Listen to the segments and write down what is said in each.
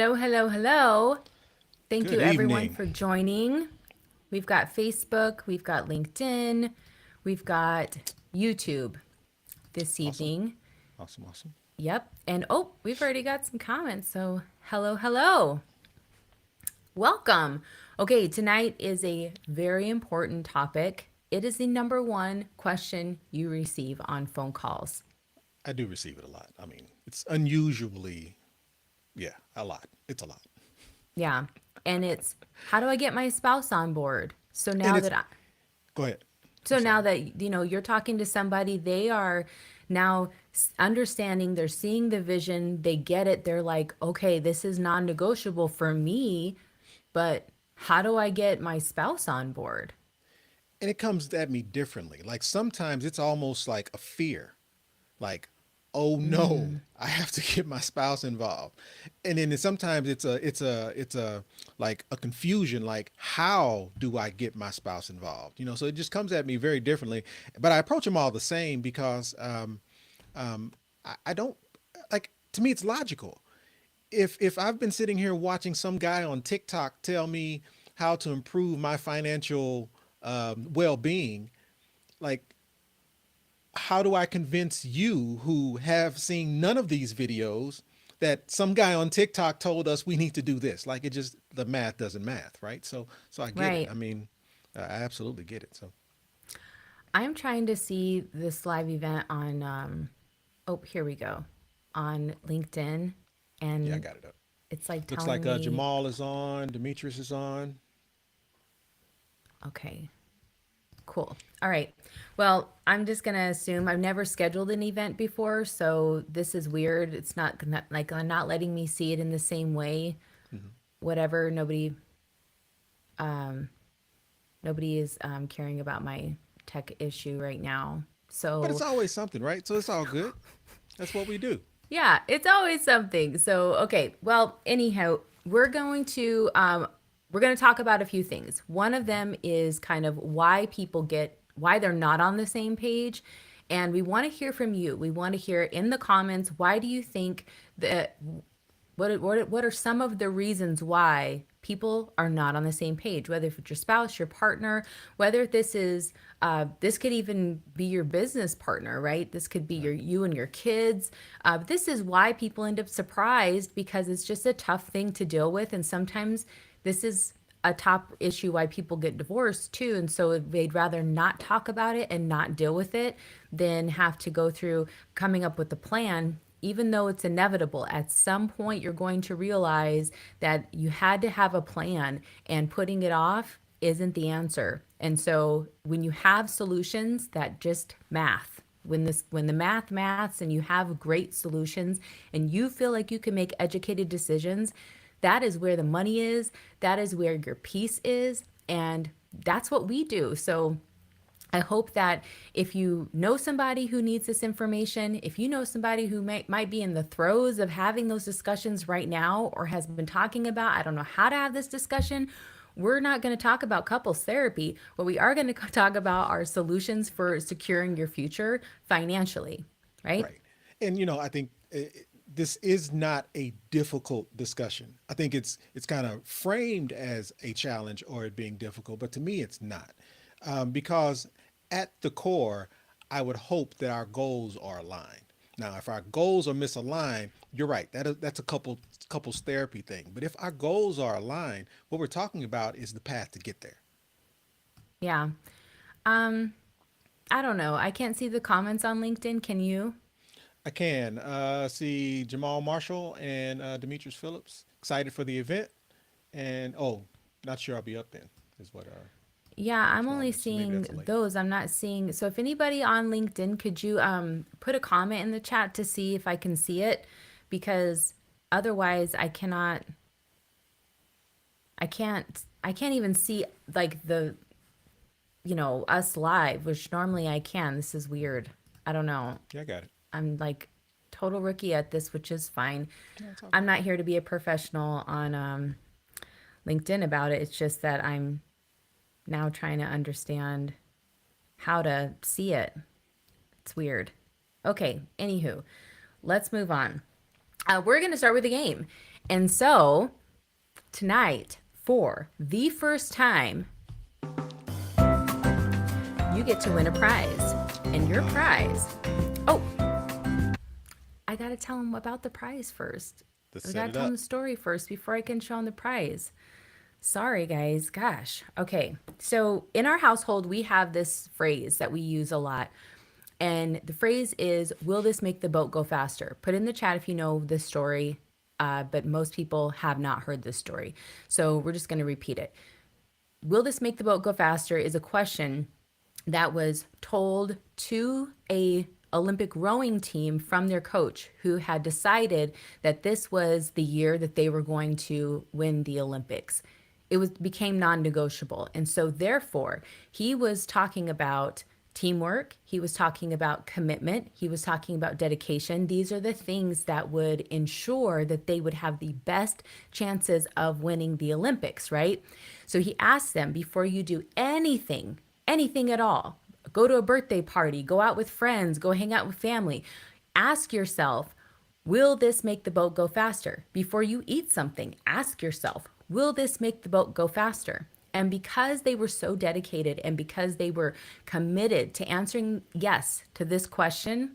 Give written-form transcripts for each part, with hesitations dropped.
Hello, hello, hello. Thank you Good everyone evening. for joining. We've got Facebook, we've got LinkedIn, we've got YouTube this Awesome. evening. Awesome. Awesome. Yep. And oh, we've already got some comments. So, hello, hello. Welcome. Okay, tonight is a very important topic. It is the number one question you receive on phone calls. I do receive it a lot. I mean, it's unusually, yeah, a lot. It's a lot. Yeah. And it's how do I get my spouse on board? So And now it's, that I, go ahead. I'm So now sorry. that you're talking to somebody, they are now understanding, they're seeing the vision, they get it. They're like, "Okay, this is non-negotiable for me, but how do I get my spouse on board?" And it comes at me differently. Like sometimes it's almost like a fear. Like, oh no, I have to get my spouse involved. And then sometimes it's a like a confusion, like how do I get my spouse involved? So it just comes at me very differently. But I approach them all the same because I don't like, to me it's logical. If I've been sitting here watching some guy on TikTok tell me how to improve my financial well-being, like how do I convince you who have seen none of these videos that some guy on TikTok told us we need to do this? Like it just, the math doesn't math, right? So I get it. Right. I mean, I absolutely get it. So I'm trying to see this live event on oh, here we go. On LinkedIn, yeah, I and got it up. it's like Looks telling like me, Jamal is on, Demetrius is on. okay, cool. All right. Well, I'm just going to assume I've never scheduled an event before, so this is weird. It's not like I'm not letting me see it in the same way. Mhm. Whatever, nobody is caring about my tech issue right now. But it's So, always something, right? So it's all good. That's what we do. yeah, it's always something. So, okay. Well, anyhow, we're going to talk about a few things. One of them is kind of why they're not on the same page. And we want to hear from you. We want to hear in the comments, why do you think that what are some of the reasons why people are not on the same page, whether if it's your spouse, your partner, whether this could even be your business partner, right? This could be Right. you and your kids. This is why people end up surprised, because it's just a tough thing to deal with, and sometimes this is a top issue why people get divorced too, and so they'd rather not talk about it and not deal with it than have to go through coming up with a plan. Even though it's inevitable, at some point you're going to realize that you had to have a plan, and putting it off isn't the answer. And so when you have solutions that just math, when the maths and you have great solutions and you feel like you can make educated decisions, that is where the money is, that is where your peace is, and that's what we do. So I hope that if you know somebody who needs this information, if you know somebody who might be in the throes of having those discussions right now or has been talking about, I don't know how to have this discussion, we're not going to talk about couples therapy. What we are going to talk about are solutions for securing your future financially, right? Right. And I think this is not a difficult discussion. I think it's kind of framed as a challenge or it being difficult, but to me it's not, because at the core, I would hope that our goals are aligned. Now, if our goals are misaligned, you're right. That's a couples therapy thing. But if our goals are aligned, what we're talking about is the path to get there. Yeah. Um, I don't know. I can't see the comments on LinkedIn. Can you? I can see Jamal Marshall and Demetrius Phillips excited for the event. And oh, not sure I'll be up then, is what Yeah, I'm Jamal only mentioned. So maybe seeing that's a late. those. I'm not seeing. So if anybody on LinkedIn, could you put a comment in the chat to see if I can see it? Because otherwise I can't even see like us live, which normally I can. This is weird. I don't know. Yeah, I got it. I'm like total rookie at this, which is fine. No, it's all I'm good. not here to be a professional on LinkedIn about it. It's just that I'm now trying to understand how to see it. It's weird. Okay, anywho, let's move on. We're going to start with a game. And so tonight, for the first time, you get to win a prize. And your prize, oh, I got to tell them about the prize first. Let's I set got to it tell them up. the story first before I can show them the prize. Sorry, guys. Gosh. Okay. So in our household, we have this phrase that we use a lot. And the phrase is, will this make the boat go faster? Put in the chat if you know this story, but most people have not heard this story. So we're just going to repeat it. Will this make the boat go faster is a question that was told to a Olympic rowing team from their coach who had decided that this was the year that they were going to win the Olympics. It was became non-negotiable. And so therefore, he was talking about teamwork, he was talking about commitment, he was talking about dedication. These are the things that would ensure that they would have the best chances of winning the Olympics, right? So he asked them, before you do anything at all, go to a birthday party, go out with friends, go hang out with family, ask yourself, will this make the boat go faster? Before you eat something, ask yourself, will this make the boat go faster? And because they were so dedicated and because they were committed to answering yes to this question,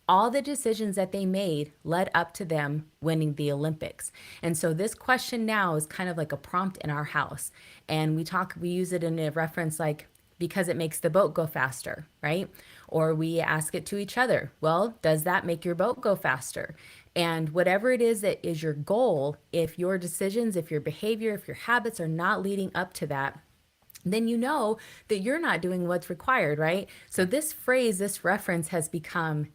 all the decisions that they made led up to them winning the Olympics. And so this question now is kind of like a prompt in our house. And we use it in a reference like, because it makes the boat go faster, right? Or we ask it to each other. Well, does that make your boat go faster? And whatever it is that is your goal, if your decisions, if your behavior, if your habits are not leading up to that, then you know that you're not doing what's required, right? So this phrase, this reference has become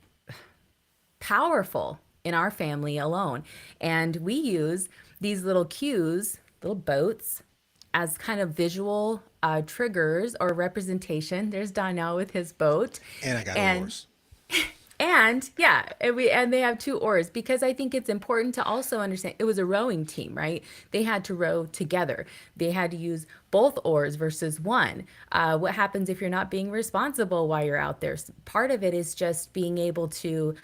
powerful in our family alone. And we use these little cues, little boats, as kind of visual triggers or representation. There's Donnell with his boat. And I got And oars. and yeah, and they have two oars because I think it's important to also understand it was a rowing team, right? They had to row together. They had to use both oars versus one. What happens if you're not being responsible while you're out there? Part of it is just being able to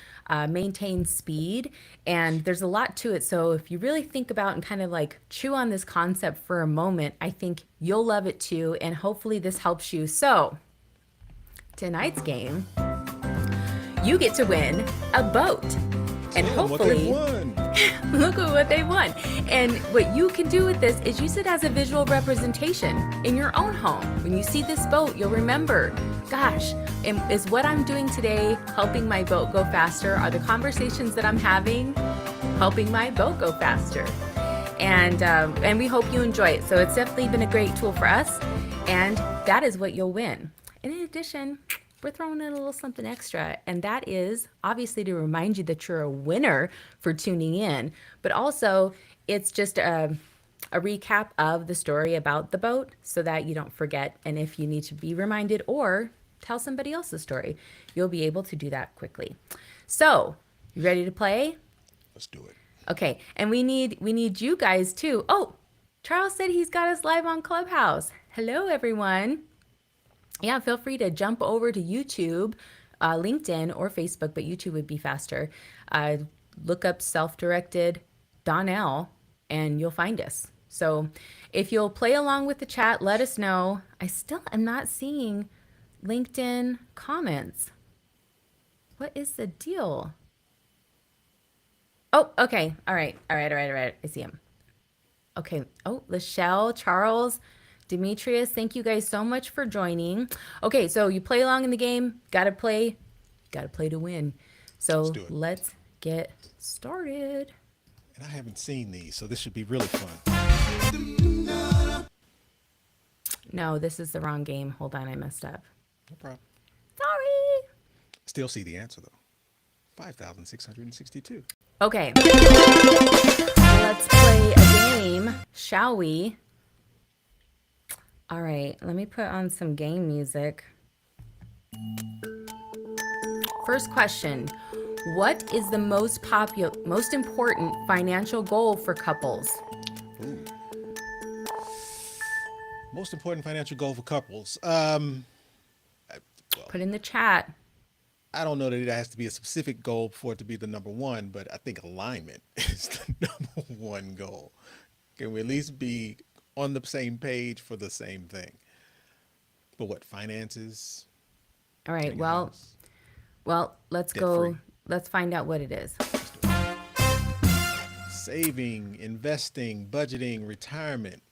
maintain speed, and there's a lot to it. So if you really think about and kind of like chew on this concept for a moment, I think you'll love it too, and hopefully this helps you. So tonight's game, you get to win a boat. And Tell them what they've hopefully, won. look at what they won. And what you can do with this is use it as a visual representation in your own home. When you see this boat, you'll remember, gosh, is what I'm doing today helping my boat go faster? Are the conversations that I'm having helping my boat go faster? And we hope you enjoy it. So it's definitely been a great tool for us. And that is what you'll win. And in addition, we're throwing in a little something extra, and that is obviously to remind you that you're a winner for tuning in, but also it's just a recap of the story about the boat so that you don't forget. And if you need to be reminded or tell somebody else the story, you'll be able to do that quickly. So, you ready to play? Let's do it. Okay, and we need you guys too. Oh, Charles said he's got us live on Clubhouse. Hello, everyone. Yeah, feel free to jump over to YouTube, LinkedIn, or Facebook, but YouTube would be faster. Look up self-directed Donnell, and you'll find us. So if you'll play along with the chat, let us know. I still am not seeing LinkedIn comments. What is the deal? Oh, okay. All right. I see him. Okay. Oh, Lachelle, Charles, Demetrius, thank you guys so much for joining. Okay, so you play along in the game. Gotta play to win. Let's So do it. let's get started. And I haven't seen these, so this should be really fun. No, this is the wrong game. Hold on, I messed up. No problem. Sorry. Still see the answer though. 5,662. Okay. Let's play a game, shall we? All right, let me put on some game music. First question. What is the most important financial goal for couples? Ooh. Most important financial goal for couples. Well, Put in the chat. I don't know that it has to be a specific goal for it to be the number one, but I think alignment is the number one goal. Can we at least be on the same page for the same thing? But what, finances, All right. getting a Well, house, let's debt go. free? Let's find out what it is. Let's do it. Saving, investing, budgeting, retirement,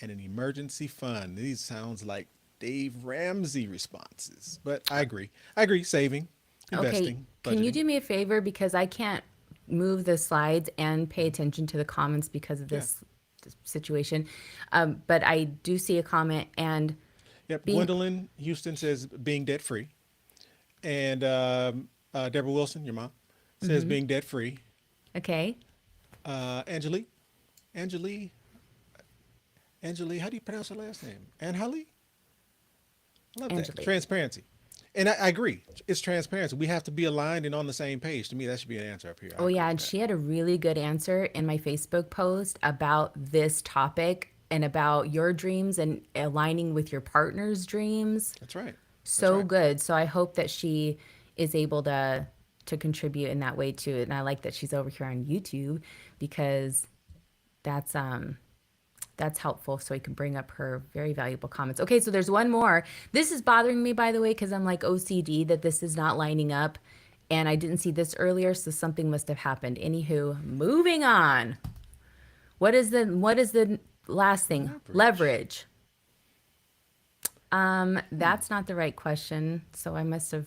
and an emergency fund. These sounds like Dave Ramsey responses, but I agree. I agree. Saving, Okay. investing, Can you budgeting. do me a favor because I can't move the slides and pay attention to the comments because of Yeah. this situation. But I do see a comment and Yep. being Gwendolyn Houston says being debt free, and Deborah Wilson, your mom, says being debt free. okay, Angelique, Angelique, Angelique. How do you pronounce her last name? Anjali. I love that Angelique. transparency, and I agree. It's transparency. We have to be aligned and on the same page. To me, that should be an answer up here. I Oh agree yeah, with and that. she had a really good answer in my Facebook post about this topic and about your dreams and aligning with your partner's dreams. That's right. That's So right. good. So I hope that she is able to contribute in that way too. And I like that she's over here on YouTube because that's that's helpful so we can bring up her very valuable comments. Okay, so there's one more. This is bothering me, by the way, because I'm like OCD that this is not lining up. And I didn't see this earlier, so something must have happened. Anywho, moving on. What is the last thing? Leverage. Leverage. That's not the right question. So I must have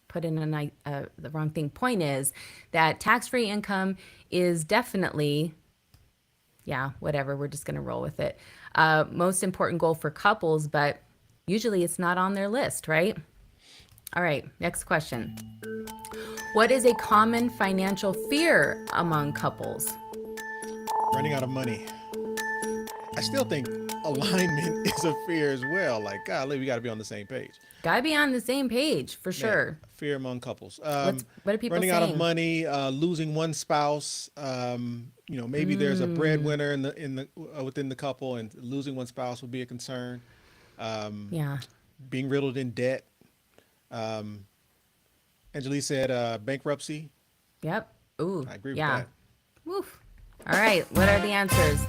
put in the wrong thing. Point is that tax-free income is definitely, yeah, whatever. We're just going to roll with it. Most important goal for couples, but usually it's not on their list, right? All right, next question. What is a common financial fear among couples? Running out of money. I still think alignment is a fear as well. Like, golly, we got to be on the same page. Gotta be on the same page for Man, sure. fear among couples. What are people Running out of saying? money, losing one spouse. Maybe there's a breadwinner in the within the couple, and losing one spouse would be a concern. Yeah. Being riddled in debt. Angelique said bankruptcy. Yep. Ooh. I agree with Yeah. that. Woof. All right. What are the answers?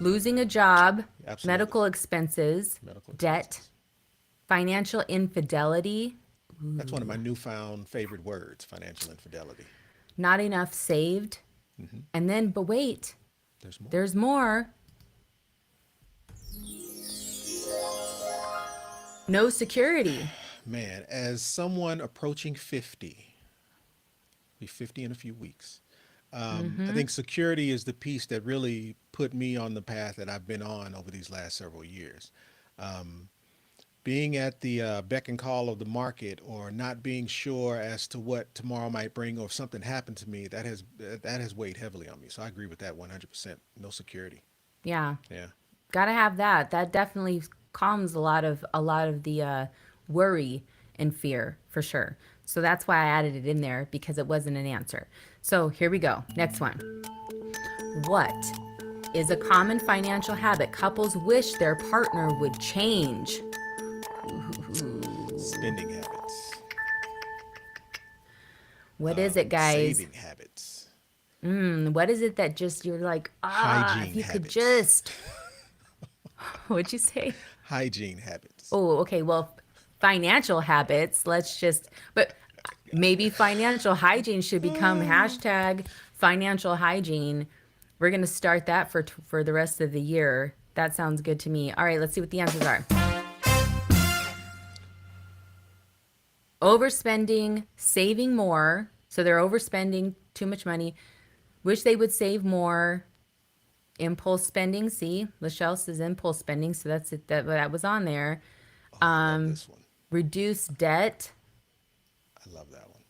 Losing a job, Absolutely. medical expenses, Medical debt, expenses. financial infidelity, That's one of my newfound favorite words, financial infidelity. not enough saved, and then, but wait, There's more. there's more. No security. Man, as someone approaching 50, be 50 in a few weeks. I think security is the piece that really put me on the path that I've been on over these last several years. Being at the beck and call of the market, or not being sure as to what tomorrow might bring, or if something happened to me, that has weighed heavily on me. So I agree with that 100%. No security. Yeah. Yeah. Gotta have that. That definitely calms a lot of the worry and fear for sure. So that's why I added it in there because it wasn't an answer. So here we go. Next one. What is a common financial habit couples wish their partner would change? Spending habits, What is it, guys? saving habits, What is it that just you're like, if hygiene you could habits, just, what'd you say? hygiene habits. Oh, okay. Well, financial habits. But maybe financial hygiene should become hashtag financial hygiene. We're gonna start that for the rest of the year. That sounds good to me. All right, let's see what the answers are. Overspending, saving more. So they're overspending too much money. Wish they would save more. Impulse spending. See, Lachelle says impulse spending. So that's it. That was on there. Oh, I love this one. Reduce debt I love that one.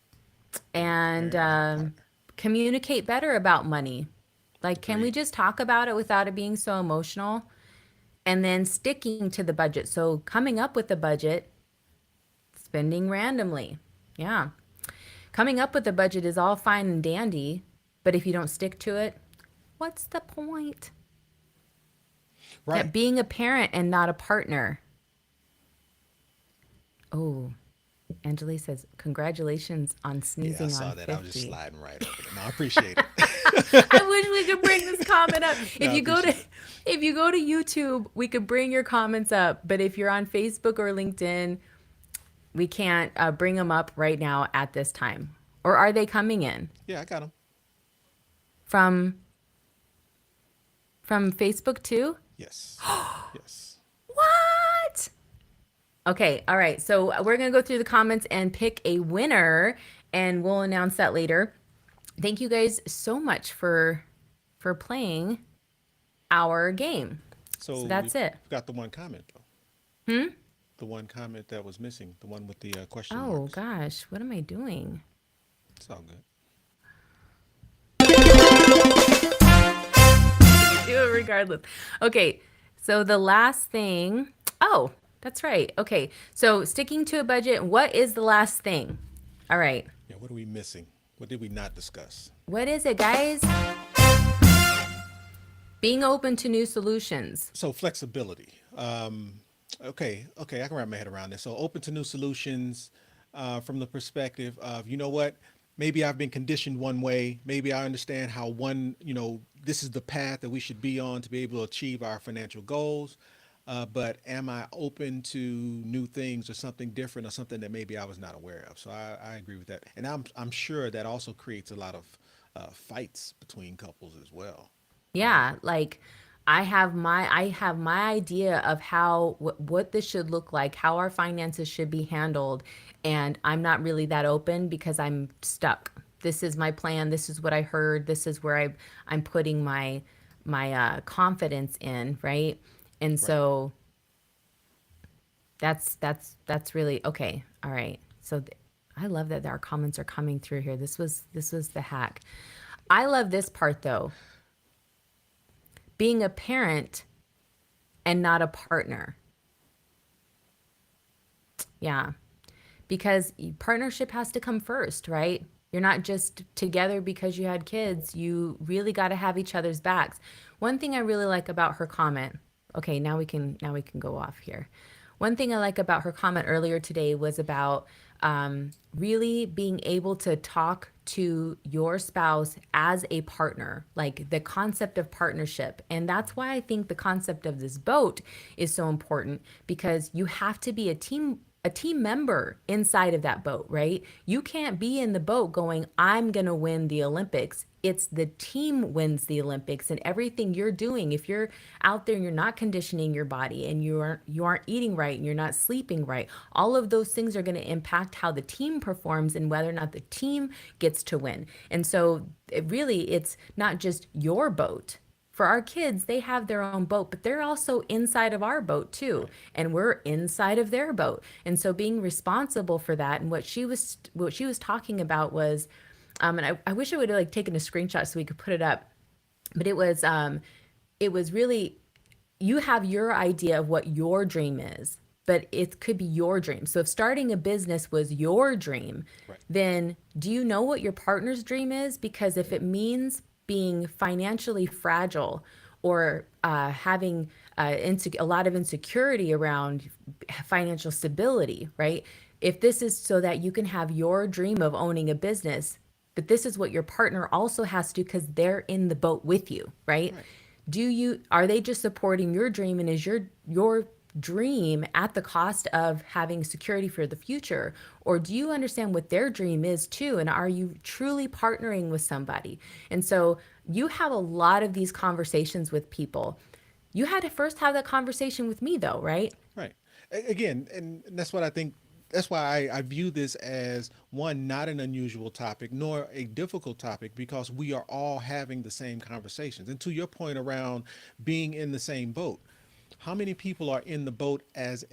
Being a and parent, not a partner. communicate better about money. Like, can we Agreed. just talk about it without it being so emotional? And then sticking to the budget. So coming up with a budget, spending randomly. Yeah. Coming up with a budget is all fine and dandy, but if you don't stick to it, what's the point? Yeah, Right. being a parent and not a partner. Oh, Angeli says, congratulations on Yeah, I sneezing on saw that. I was just 50. sliding right over it. No, I appreciate it. I wish we could bring this comment up. No, I appreciate it. If you go to YouTube, we could bring your comments up. But if you're on Facebook or LinkedIn, we can't bring them up right now at this time. Or are they coming in Yeah, I got them. from Facebook too? Yes. Yes. What? Okay, all right. So we're gonna go through the comments and pick a winner, and we'll announce that later. Thank you guys so much for playing our game. So So we that's it. got the one comment though. The one comment that was missing, the one with the question Oh marks. gosh, what am I doing? It's all good. Do it regardless. Okay, so the last thing. Oh, that's right. Okay, so sticking to a budget. What is the last thing? All right. Yeah, what are we missing? What did we not discuss? What is it, guys? Being open to new solutions. So flexibility. Okay, I can wrap my head around this. So open to new solutions from the perspective of, you know what, maybe I've been conditioned one way. Maybe I understand how this is the path that we should be on to be able to achieve our financial goals. But am I open to new things or something different or something that maybe I was not aware of? So I agree with that, and I'm sure that also creates a lot of fights between couples as well. Right. Yeah, like I have my idea of how what this should look like, how our finances should be handled, and I'm not really that open because I'm stuck. This is my plan. This is what I heard. This is where I'm putting my confidence in, right? And Right. so that's really okay. All right. So I love that our comments are coming through here. This was the hack. I love this part though. Being a parent and not a partner. Yeah. Because partnership has to come first, right? You're not just together because you had kids. You really got to have each other's backs. One thing I really like about her comment. Okay, now we can go off here. One thing I like about her comment earlier today was about really being able to talk to your spouse as a partner, like the concept of partnership. And that's why I think the concept of this boat is so important because you have to be a team member inside of that boat, right? You can't be in the boat going, I'm going to win the Olympics. It's the team wins the Olympics and everything you're doing. If you're out there and you're not conditioning your body and you aren't eating right and you're not sleeping right, all of those things are going to impact how the team performs and whether or not the team gets to win. And so it's not just your boat. For our kids, they have their own boat, but they're also inside of our boat too, Right. and we're inside of their boat. And so being responsible for that, and what she was talking about was, and I wish I would have like taken a screenshot so we could put it up, but it was really, you have your idea of what your dream is, but it could be your dream. So if starting a business was your dream, Right. then do you know what your partner's dream is? Because if it means being financially fragile or having a lot of insecurity around financial stability, right? If this is so that you can have your dream of owning a business, but this is what your partner also has to because they're in the boat with you, right? Right. Are they just supporting your dream, and is your dream at the cost of having security for the future, or do you understand what their dream is too, and are you truly partnering with somebody? And so you have a lot of these conversations with people. You had to first have that conversation with me though, right? Right. Again, and that's what I think. That's why I view this as one, not an unusual topic, nor a difficult topic, because we are all having the same conversations. And to your point around being in the same boat, how many people are in the boat as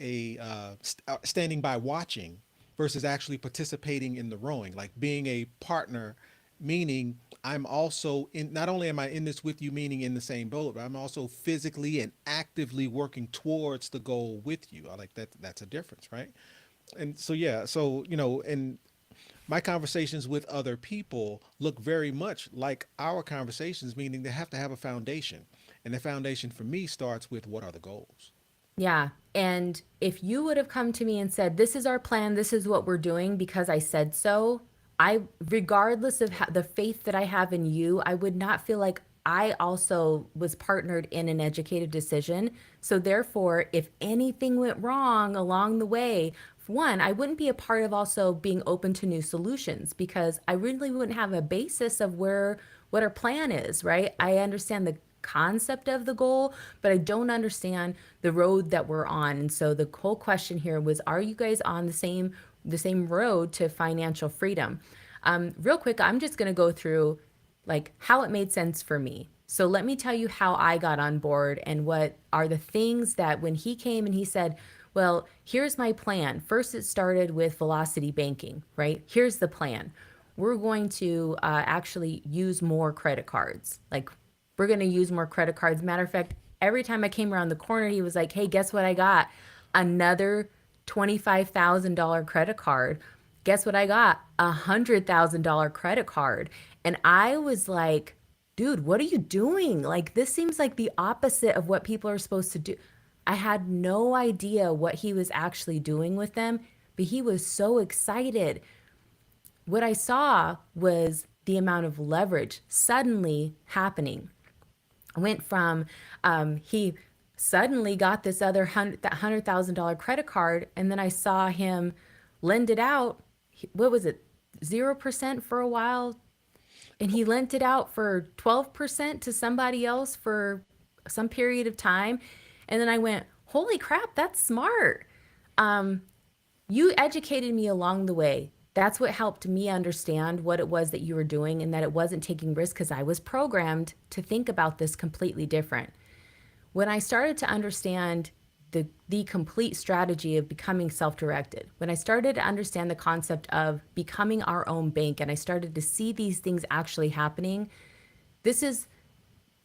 standing by watching versus actually participating in the rowing, like being a partner, meaning I'm also in, not only am I in this with you, meaning in the same boat, but I'm also physically and actively working towards the goal with you. I like that. That's a difference, right? And so, yeah, so, and my conversations with other people look very much like our conversations, meaning they have to have a foundation. And the foundation for me starts with what are the goals? Yeah. And if you would have come to me and said, "This is our plan, this is what we're doing because I said so," I, regardless of the faith that I have in you, I would not feel like I also was partnered in an educated decision. So, therefore, if anything went wrong along the way, one, I wouldn't be a part of also being open to new solutions because I really wouldn't have a basis of where what our plan is, right? I understand the concept of the goal, but I don't understand the road that we're on. And so the whole question here was, are you guys on the same road to financial freedom? Real quick, I'm just going to go through like how it made sense for me. So let me tell you how I got on board and what are the things that when he came and he said, well, here's my plan. First, it started with velocity banking, right? Here's the plan. We're going to actually use more credit cards. Like, we're going to use more credit cards. Matter of fact, every time I came around the corner, he was like, hey, guess what I got? Another $25,000 credit card. Guess what I got? $100,000 credit card. And I was like, dude, what are you doing? Like, this seems like the opposite of what people are supposed to do. I had no idea what he was actually doing with them, but he was so excited. What I saw was the amount of leverage suddenly happening. Went from he suddenly got this other $100,000 credit card, and then I saw him lend it out. What was it, 0% for a while, and he lent it out for 12% to somebody else for some period of time, and then I went, "Holy crap, that's smart." You educated me along the way. That's what helped me understand what it was that you were doing and that it wasn't taking risks because I was programmed to think about this completely different. When I started to understand the complete strategy of becoming self-directed, when I started to understand the concept of becoming our own bank and I started to see these things actually happening, this is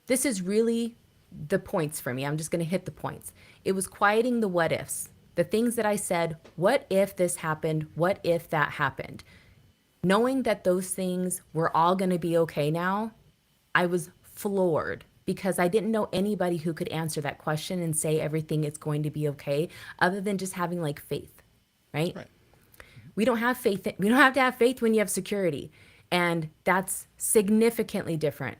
this is really the points for me. I'm just going to hit the points. It was quieting the what ifs, the things that I said, what if this happened? What if that happened? Knowing that those things were all going to be okay now, I was floored because I didn't know anybody who could answer that question and say everything is going to be okay other than just having like faith, right? Right. We don't have faith. We don't have to have faith when you have security. And that's significantly different.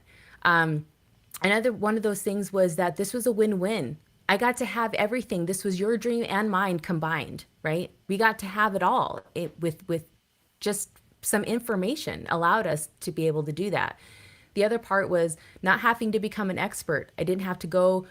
Another one of those things was that this was a win-win. I got to have everything. This was your dream and mine combined, right? We got to have it all with just some information allowed us to be able to do that. The other part was not having to become an expert. I didn't have to go,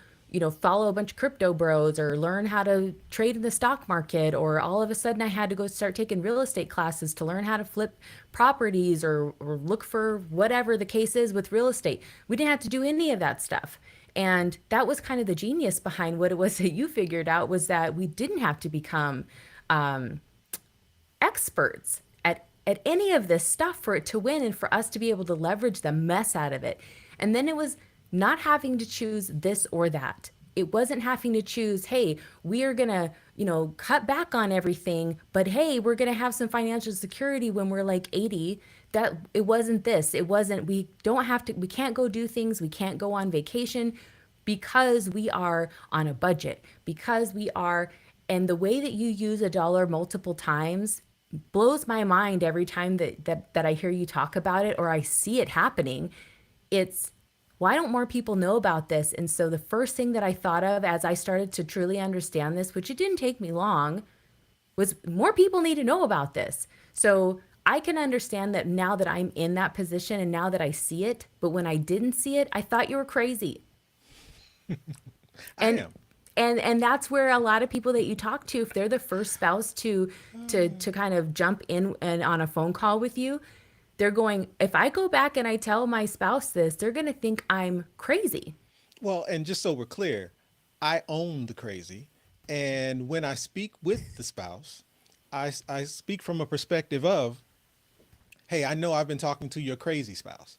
follow a bunch of crypto bros or learn how to trade in the stock market, or all of a sudden I had to go start taking real estate classes to learn how to flip properties or look for whatever the case is with real estate. We didn't have to do any of that stuff. And that was kind of the genius behind what it was that you figured out, was that we didn't have to become experts at any of this stuff for it to win and for us to be able to leverage the mess out of it. And then it was not having to choose this or that. It wasn't having to choose, hey, we are going to, cut back on everything, but hey, we're going to have some financial security when we're like 80. That it wasn't this. It wasn't, we can't go do things. We can't go on vacation because we are on a budget, because we are, and the way that you use a dollar multiple times blows my mind every time that I hear you talk about it or I see it happening. It's, why don't more people know about this? And so the first thing that I thought of as I started to truly understand this, which it didn't take me long, was more people need to know about this. So I can understand that now that I'm in that position and now that I see it, but when I didn't see it, I thought you were crazy. I And am. and that's where a lot of people that you talk to, if they're the first spouse to kind of jump in and on a phone call with you, they're going, if I go back and I tell my spouse this, they're going to think I'm crazy. Well, and just so we're clear, I own the crazy. And when I speak with the spouse, I speak from a perspective of, hey, I know I've been talking to your crazy spouse,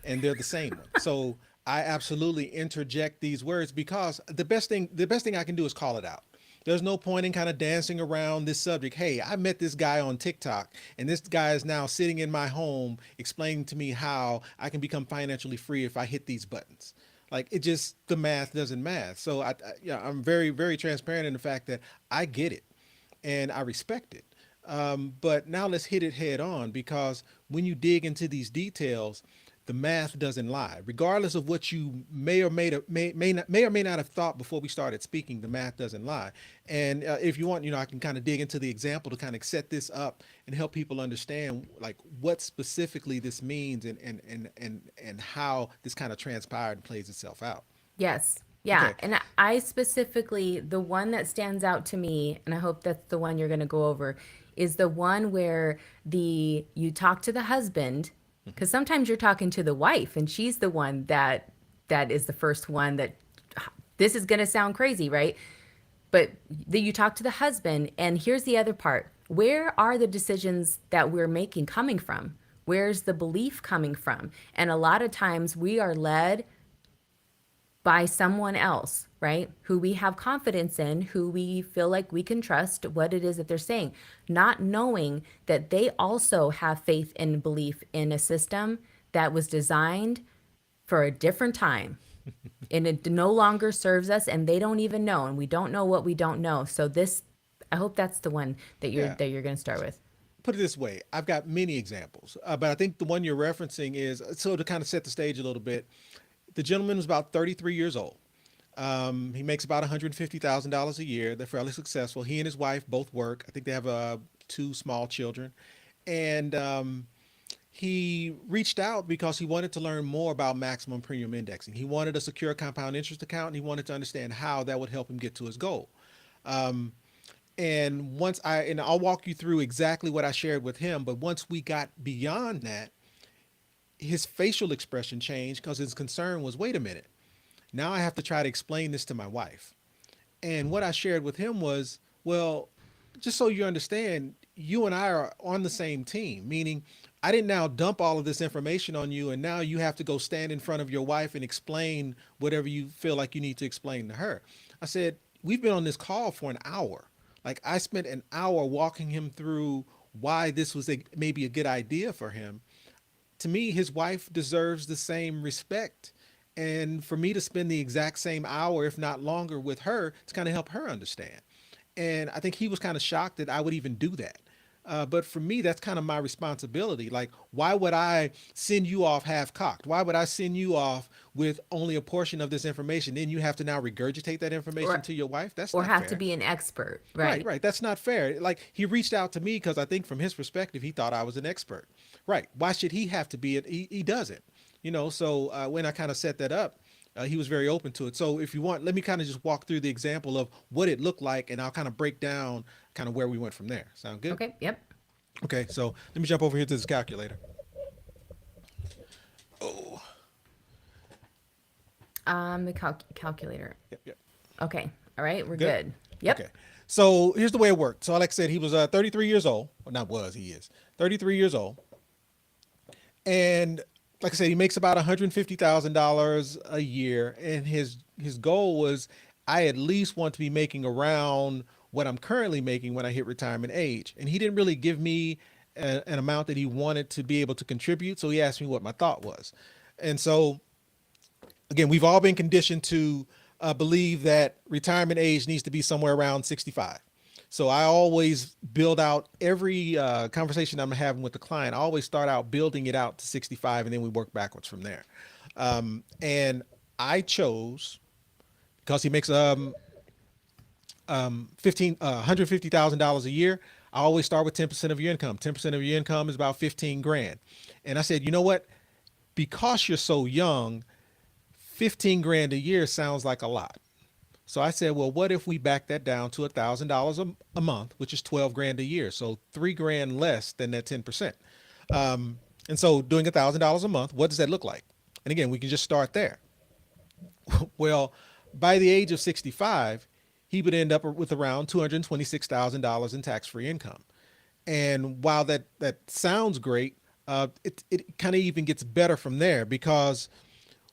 and they're the same one. So I absolutely interject these words because the best thing I can do is call it out. There's no point in kind of dancing around this subject. Hey, I met this guy on TikTok, and this guy is now sitting in my home explaining to me how I can become financially free if I hit these buttons. Like it just the math doesn't math. So yeah, I'm very very transparent in the fact that I get it and I respect it. But now let's hit it head on because when you dig into these details, the math doesn't lie. Regardless of what you may or may not have thought before we started speaking, the math doesn't lie. And if you want, I can kind of dig into the example to kind of set this up and help people understand like what specifically this means and how this kind of transpired and plays itself out. Yes. Yeah. Okay. And I specifically, the one that stands out to me, and I hope that's the one you're going to go over, is the one where you talk to the husband, because sometimes you're talking to the wife and she's the one that is the first one that this is going to sound crazy, right? But you talk to the husband, and here's the other part. Where are the decisions that we're making coming from? Where's the belief coming from? And a lot of times we are led by someone else, right? Who we have confidence in, who we feel like we can trust what it is that they're saying, not knowing that they also have faith and belief in a system that was designed for a different time and it no longer serves us and they don't even know and we don't know what we don't know. So this I hope that's the one Yeah. that you're going to start with. Put it this way, I've got many examples, but I think the one you're referencing is so to kind of set the stage a little bit. The gentleman was about 33 years old. He makes about $150,000 a year. They're fairly successful. He and his wife both work. I think they have two small children. And he reached out because he wanted to learn more about maximum premium indexing. He wanted a secure compound interest account and he wanted to understand how that would help him get to his goal. And I'll walk you through exactly what I shared with him. But once we got beyond that, his facial expression changed because his concern was, wait a minute, now I have to try to explain this to my wife. And what I shared with him was, well, just so you understand, you and I are on the same team, meaning I didn't now dump all of this information on you and now you have to go stand in front of your wife and explain whatever you feel like you need to explain to her. I said, we've been on this call for an hour. Like I spent an hour walking him through why this was maybe a good idea for him. To me, his wife deserves the same respect. And for me to spend the exact same hour, if not longer, with her to kind of help her understand. And I think he was kind of shocked that I would even do that. But for me, that's kind of my responsibility. Like, why would I send you off half cocked? Why would I send you off with only a portion of this information? Then you have to now regurgitate that information Or to your wife? That's or not have to fair. be an expert, Right, right? right. That's not fair. Like he reached out to me because I think from his perspective, he thought I was an expert. Right. Why should he have to be it? He doesn't. So when I kind of set that up, he was very open to it. So if you want, let me kind of just walk through the example of what it looked like, and I'll kind of break down kind of where we went from there. Sound good? Okay, yep. Okay. So let me jump over here to this calculator. Oh, The calculator. yep, yep. Okay. All right, we're Good. good. Yep. Okay. So here's the way it worked. So like I said, he was 33 years old. Well, not was, he is 33 years old. And like I said, he makes about $150,000 a year. And his goal was I at least want to be making around what I'm currently making when I hit retirement age. And he didn't really give me an amount that he wanted to be able to contribute. So he asked me what my thought was. And so again, we've all been conditioned to believe that retirement age needs to be somewhere around 65. So I always build out every conversation I'm having with the client. I always start out building it out to 65, and then we work backwards from there. And I chose because he makes 150,000 dollars a year. I always start with 10% of your income. 10% of your income is about 15 grand. And I said, you know what? Because you're so young, 15 grand a year sounds like a lot. So I said, well, what if we back that down to $1,000 a month, which is 12 grand a year? So 3 grand less than that 10%. And so doing $1,000 a month, what does that look like? And again, we can just start there. Well, by the age of 65, he would end up with around $226,000 in tax-free income. And while that sounds great, it kind of even gets better from there because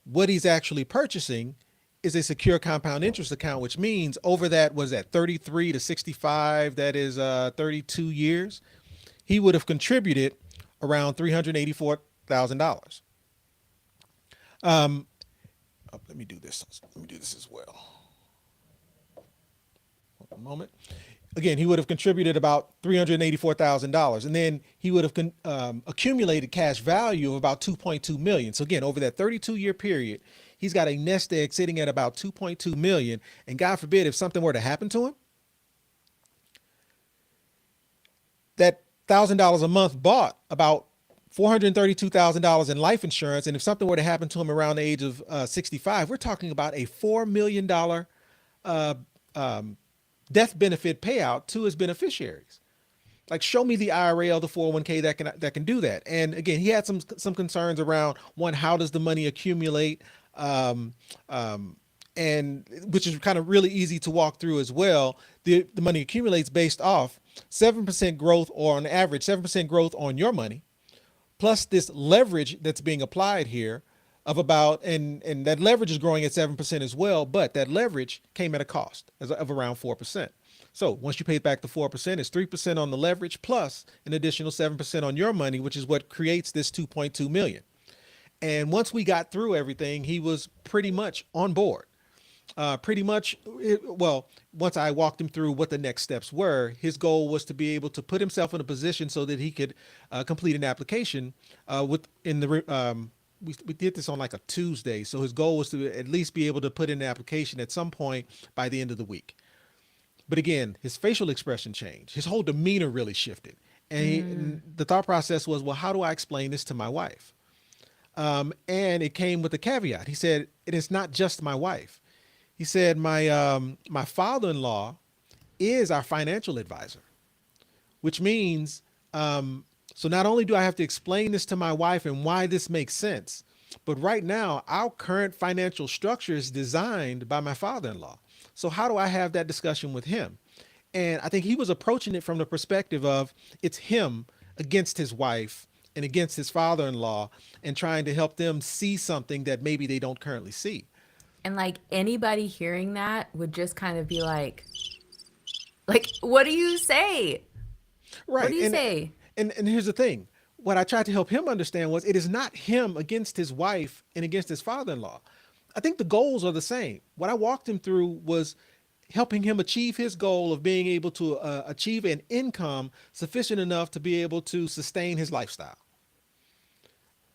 what he's actually purchasing is a secure compound interest account, which means over that was at 33 to 65, that is 32 years, he would have contributed around $384,000. Let me do this. Let me do this as well. One moment. Again, he would have contributed about $384,000, and then he would have accumulated cash value of about 2.2 million. So again, over that 32-year period, he's got a nest egg sitting at about 2.2 million. And God forbid, if something were to happen to him, that $1,000 a month bought about $432,000 in life insurance. And if something were to happen to him around the age of 65, we're talking about a $4 million uh, um, death benefit payout to his beneficiaries. Like, show me the IRA or the 401k that can do that. And again, he had some concerns around, one, how does the money accumulate, um, um, and which is kind of really easy to walk through as well. The money accumulates based off 7% growth, or on average 7% growth on your money, plus this leverage that's being applied here of about, and that leverage is growing at 7% as well, but that leverage came at a cost of around 4%. So once you pay back the 4%, it's 3% on the leverage plus an additional 7% on your money, which is what creates this 2.2 million. And once we got through everything, he was pretty much on board. Pretty much, well, once I walked him through what the next steps were, his goal was to be able to put himself in a position so that he could complete an application with in the we did this on like a Tuesday. So his goal was to at least be able to put in an application at some point by the end of the week. But again, his facial expression changed. His whole demeanor really shifted. And the thought process was, well, how do I explain this to my wife? And it came with a caveat. He said, it is not just my wife. He said, my father-in-law is our financial advisor, which means, so not only do I have to explain this to my wife and why this makes sense, but right now our current financial structure is designed by my father-in-law. So how do I have that discussion with him? And I think he was approaching it from the perspective of, it's him against his wife and against his father-in-law, and trying to help them see something that maybe they don't currently see. And like anybody hearing that would just kind of be like, what do you say? What Right. do you say? And here's the thing. What I tried to help him understand was, it is not him against his wife and against his father-in-law. I think the goals are the same. What I walked him through was helping him achieve his goal of being able to achieve an income sufficient enough to be able to sustain his lifestyle.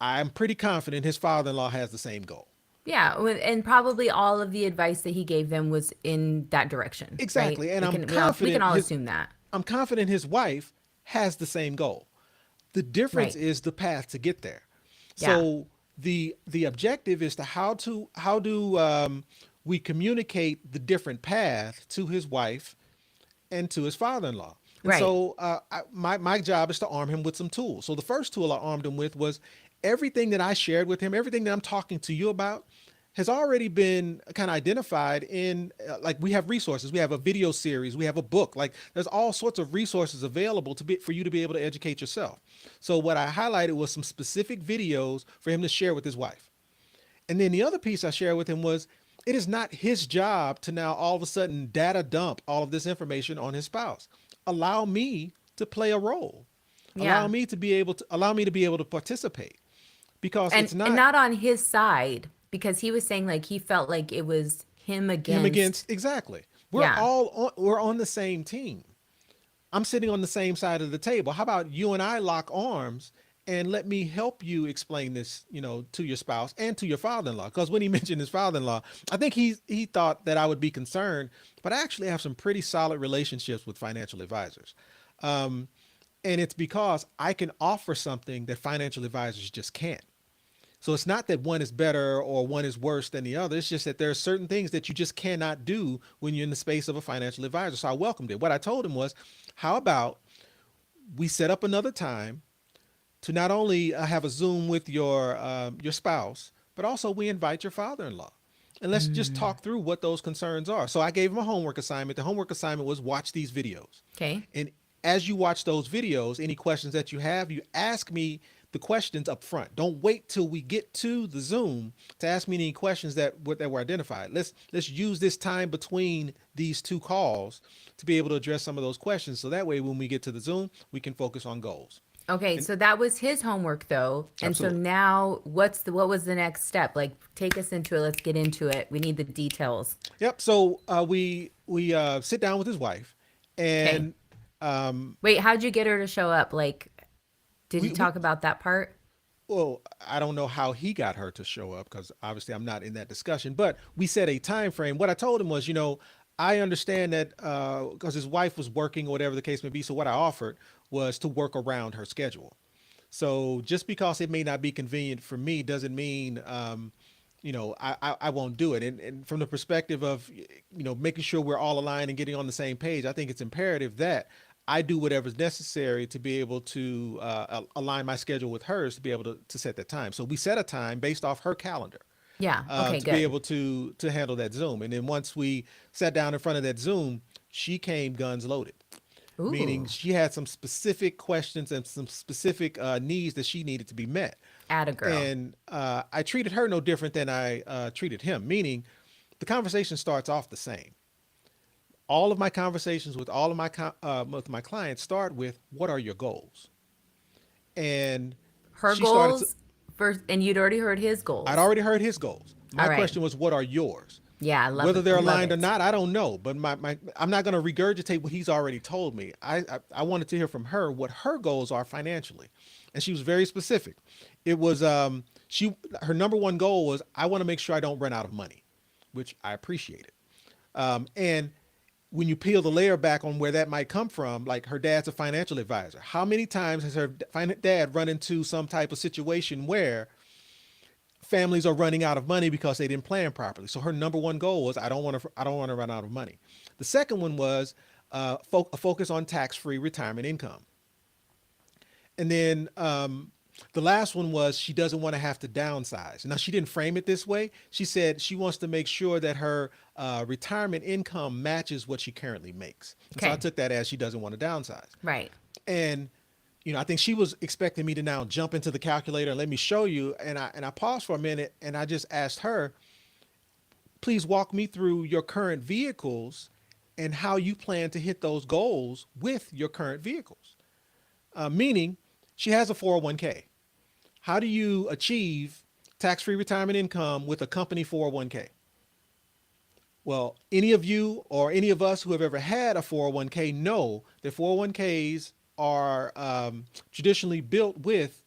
I'm pretty confident his father-in-law has the same goal. Yeah, and probably all of the advice that he gave them was in that direction, right? Exactly. And We can all assume that. I'm confident his wife has the same goal. The difference Right. is the path to get there. Yeah. So the objective is to how do we communicate the different path to his wife and to his father-in-law. And Right. so my job is to arm him with some tools. So the first tool I armed him with was, everything that I shared with him, everything that I'm talking to you about, has already been kind of identified in, like, we have resources, we have a video series, we have a book, like there's all sorts of resources available for you to be able to educate yourself. So what I highlighted was some specific videos for him to share with his wife. And then the other piece I shared with him was, it is not his job to now all of a sudden data dump all of this information on his spouse. Allow me to play a role. Yeah. Allow me to be able to participate, because And it's and not not on his side, because he was saying like he felt like it was him him against. against, exactly. Yeah. We're on the same team. I'm sitting on the same side of the table. How about you and I lock arms and let me help you explain this, to your spouse and to your father-in-law? Because when he mentioned his father-in-law, I think he thought that I would be concerned, but I actually have some pretty solid relationships with financial advisors. Um, and it's because I can offer something that financial advisors just can't. So it's not that one is better or one is worse than the other. It's just that there are certain things that you just cannot do when you're in the space of a financial advisor. So I welcomed it. What I told him was, how about we set up another time to not only have a Zoom with your spouse, but also we invite your father-in-law, and let's just Mm. talk through what those concerns are. So I gave him a homework assignment. The homework assignment was, watch these videos. Okay. And as you watch those videos, any questions that you have, you ask me the questions up front. Don't wait till we get to the Zoom to ask me any questions that were identified. Let's use this time between these two calls to be able to address some of those questions. So that way, when we get to the Zoom, we can focus on goals. Okay, so that was his homework though. And so Absolutely. now what was the next step? Like take us into it. Let's get into it. We need the details. Yep. So we sit down with his wife, Okay. and um, Wait, how'd you get her to show up? Like, did you we talk about that part? well, I don't know how he got her to show up because obviously I'm not in that discussion. But we set a time frame. What I told him was, I understand that because his wife was working or whatever the case may be. So what I offered was to work around her schedule. So just because it may not be convenient for me doesn't mean I won't do it. And from the perspective of making sure we're all aligned and getting on the same page, I think it's imperative that I do whatever's necessary to be able to align my schedule with hers to be able to set that time. So we set a time based off her calendar Yeah. Okay, to be good. able to handle that Zoom. And then once we sat down in front of that Zoom, she came guns loaded, meaning Ooh, she had some specific questions and some specific needs that she needed to be met. atta girl. And I treated her no different than I treated him, meaning the conversation starts off the same. All of my conversations with all of with my clients start with, "What are your goals?" And Her she started to, goals first, and you'd already heard his I'd goals. already heard his goals. All My right. question was, "What are yours?" Yeah, I love Whether it. they're Love aligned or it. not, I don't know. But I'm not going to regurgitate what he's already told me. I wanted to hear from her what her goals are financially, and she was very specific. It was she her number one goal was, I want to make sure I don't run out of money, which I appreciated. And when you peel the layer back on where that might come from, like her dad's a financial advisor. How many times has her dad run into some type of situation where families are running out of money because they didn't plan properly? So her number one goal was, I don't want to run out of money. The second one was a focus on tax free retirement income. And then the last one was, she doesn't want to have to downsize. Now, she didn't frame it this way. She said she wants to make sure that her retirement income matches what she currently makes. And so I Okay. took that as she doesn't want to downsize. Right. And I think she was expecting me to now jump into the calculator and let me show you. And I paused for a minute and I just asked her, please walk me through your current vehicles and how you plan to hit those goals with your current vehicles. Meaning, she has a 401k. How do you achieve tax-free retirement income with a company 401k? Well, any of you or any of us who have ever had a 401k know that 401ks are traditionally built with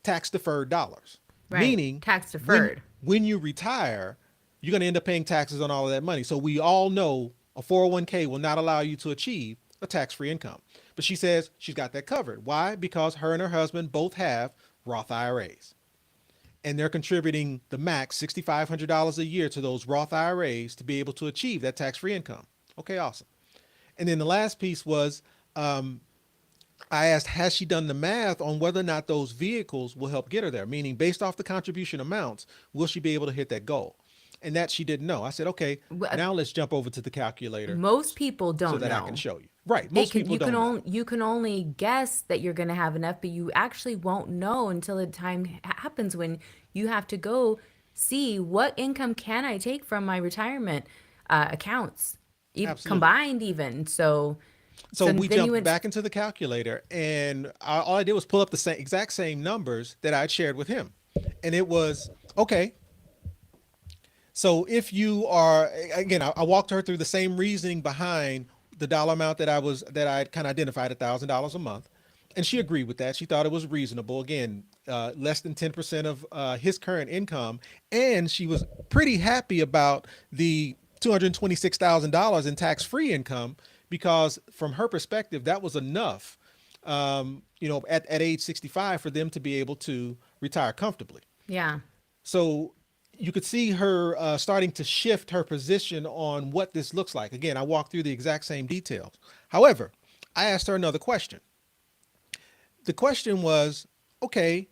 tax deferred dollars, Right. meaning Tax when deferred. you retire, you're going to end up paying taxes on all of that money. So we all know a 401k will not allow you to achieve a tax-free income. But she says she's got that covered. Why? Because her and her husband both have Roth IRAs, and they're contributing the max $6,500 a year to those Roth IRAs to be able to achieve that tax-free income. Okay, awesome. And then the last piece was, I asked, has she done the math on whether or not those vehicles will help get her there? Meaning, based off the contribution amounts, will she be able to hit that goal? And that she didn't know. I said, okay, Wh- now let's jump over to the calculator Most people so don't that I can know. show you. Right. It Most can people don't know. you can only guess that you're going to have enough, but you actually won't know until the time happens when you have to go see what income can I take from my retirement accounts, Absolutely. combined even. So So we then you jumped went. back into the calculator, and all I did was pull up the exact same numbers that I'd shared with him. And it was, okay, so if you are, again, I walked her through the same reasoning behind the dollar amount that I kind of identified, $1,000 a month, and she agreed with that. She thought it was reasonable. Again, less than 10% of his current income, and she was pretty happy about the $226,000 in tax-free income, because from her perspective, that was enough, at age 65 for them to be able to retire comfortably. Yeah. So you could see her starting to shift her position on what this looks like. Again, I walked through the exact same details. However, I asked her another question. The question was, okay,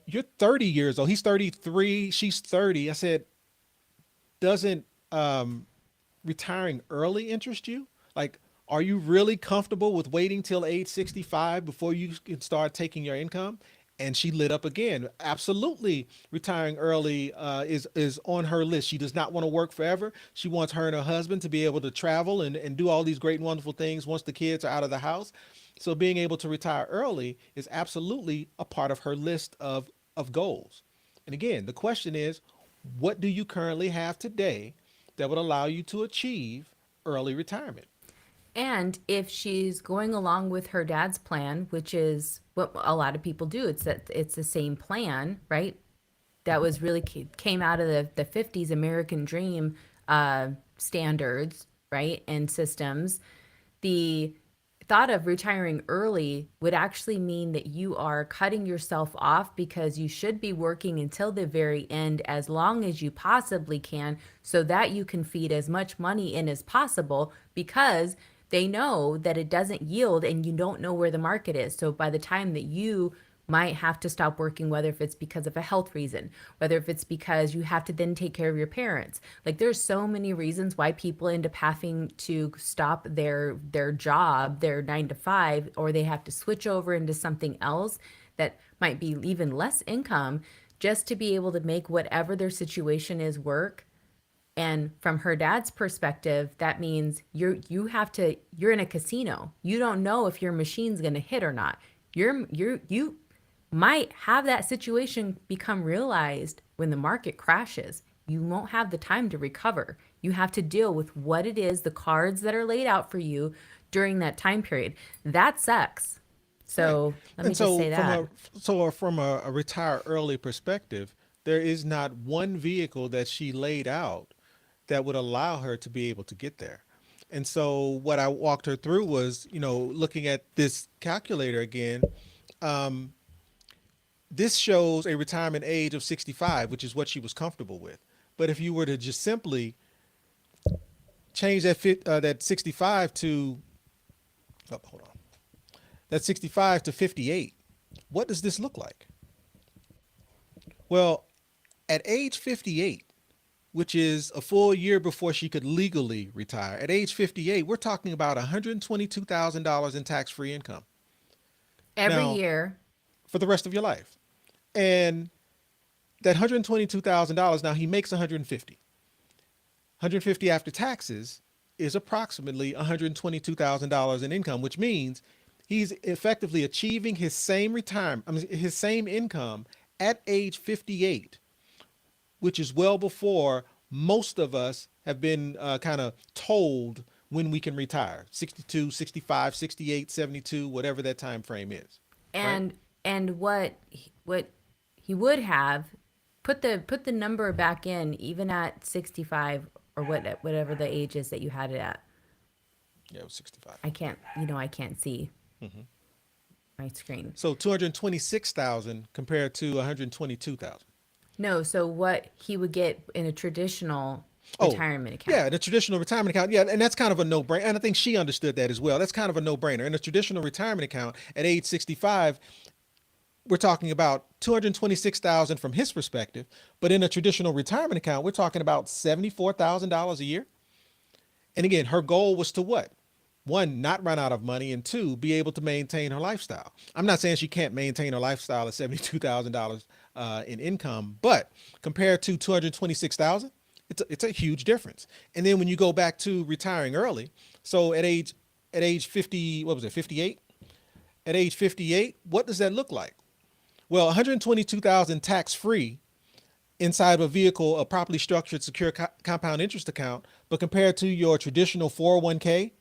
you're 30 years old. He's 33. She's 30. I said, doesn't retiring early interest you? Like, are you really comfortable with waiting till age 65 before you can start taking your income? And she lit up again. Absolutely, retiring early is on her list. She does not want to work forever. She wants her and her husband to be able to travel and do all these great and wonderful things once the kids are out of the house. So being able to retire early is absolutely a part of her list of goals. And again, the question is, what do you currently have today that would allow you to achieve early retirement? And if she's going along with her dad's plan, which is what a lot of people do, it's that it's the same plan, right? That was really came out of the 50s American Dream standards, right? And systems. The thought of retiring early would actually mean that you are cutting yourself off because you should be working until the very end as long as you possibly can so that you can feed as much money in as possible because they know that it doesn't yield and you don't know where the market is. So by the time that you might have to stop working, whether if it's because of a health reason, whether if it's because you have to then take care of your parents, like there's so many reasons why people end up having to stop their job, their 9 to 5, or they have to switch over into something else that might be even less income just to be able to make whatever their situation is work. And from her dad's perspective, that means you're in a casino. You don't know if your machine's going to hit or not. You might have that situation become realized when the market crashes. You won't have the time to recover. You have to deal with what it is, the cards that are laid out for you during that time period. That sucks. Right. So let me And just so say that. from a retire early perspective, there is not one vehicle that she laid out that would allow her to be able to get there. And so what I walked her through was, looking at this calculator again, this shows a retirement age of 65, which is what she was comfortable with. But if you were to just simply change that 65 to, oh, hold on, that 65 to 58, what does this look like? Well, at age 58, which is a full year before she could legally retire, at age 58, we're talking about $122,000 in tax free income. Every Now, year, for the rest of your life. And that $122,000, now he makes 150. 150 after taxes is approximately $122,000 in income, which means he's effectively achieving his same retirement, his same income at age 58, which is well before most of us have been kind of told when we can retire. 62, 65, 68, 72, whatever that time frame is, right? and what he would have put the number back in even at 65 or whatever the age is that you had it at. Yeah, it was 65. I can't see my screen. So 226,000 compared to 122,000. No, so what he would get in a traditional Oh, retirement account. yeah, the traditional retirement account. Yeah, and that's kind of a no-brainer. And I think she understood that as well. That's kind of a no-brainer. In a traditional retirement account at age 65, we're talking about 226,000 from his perspective, but in a traditional retirement account, we're talking about $74,000 a year. And again, her goal was to what? One, not run out of money, and two, be able to maintain her lifestyle. I'm not saying she can't maintain her lifestyle at $72,000 in income, but compared to 226,000, it's a huge difference. And then when you go back to retiring early, so at age 50, what was it, 58? At age 58, what does that look like? Well, 122,000 tax free inside of a vehicle, a properly structured secure compound interest account, but compared to your traditional 401k,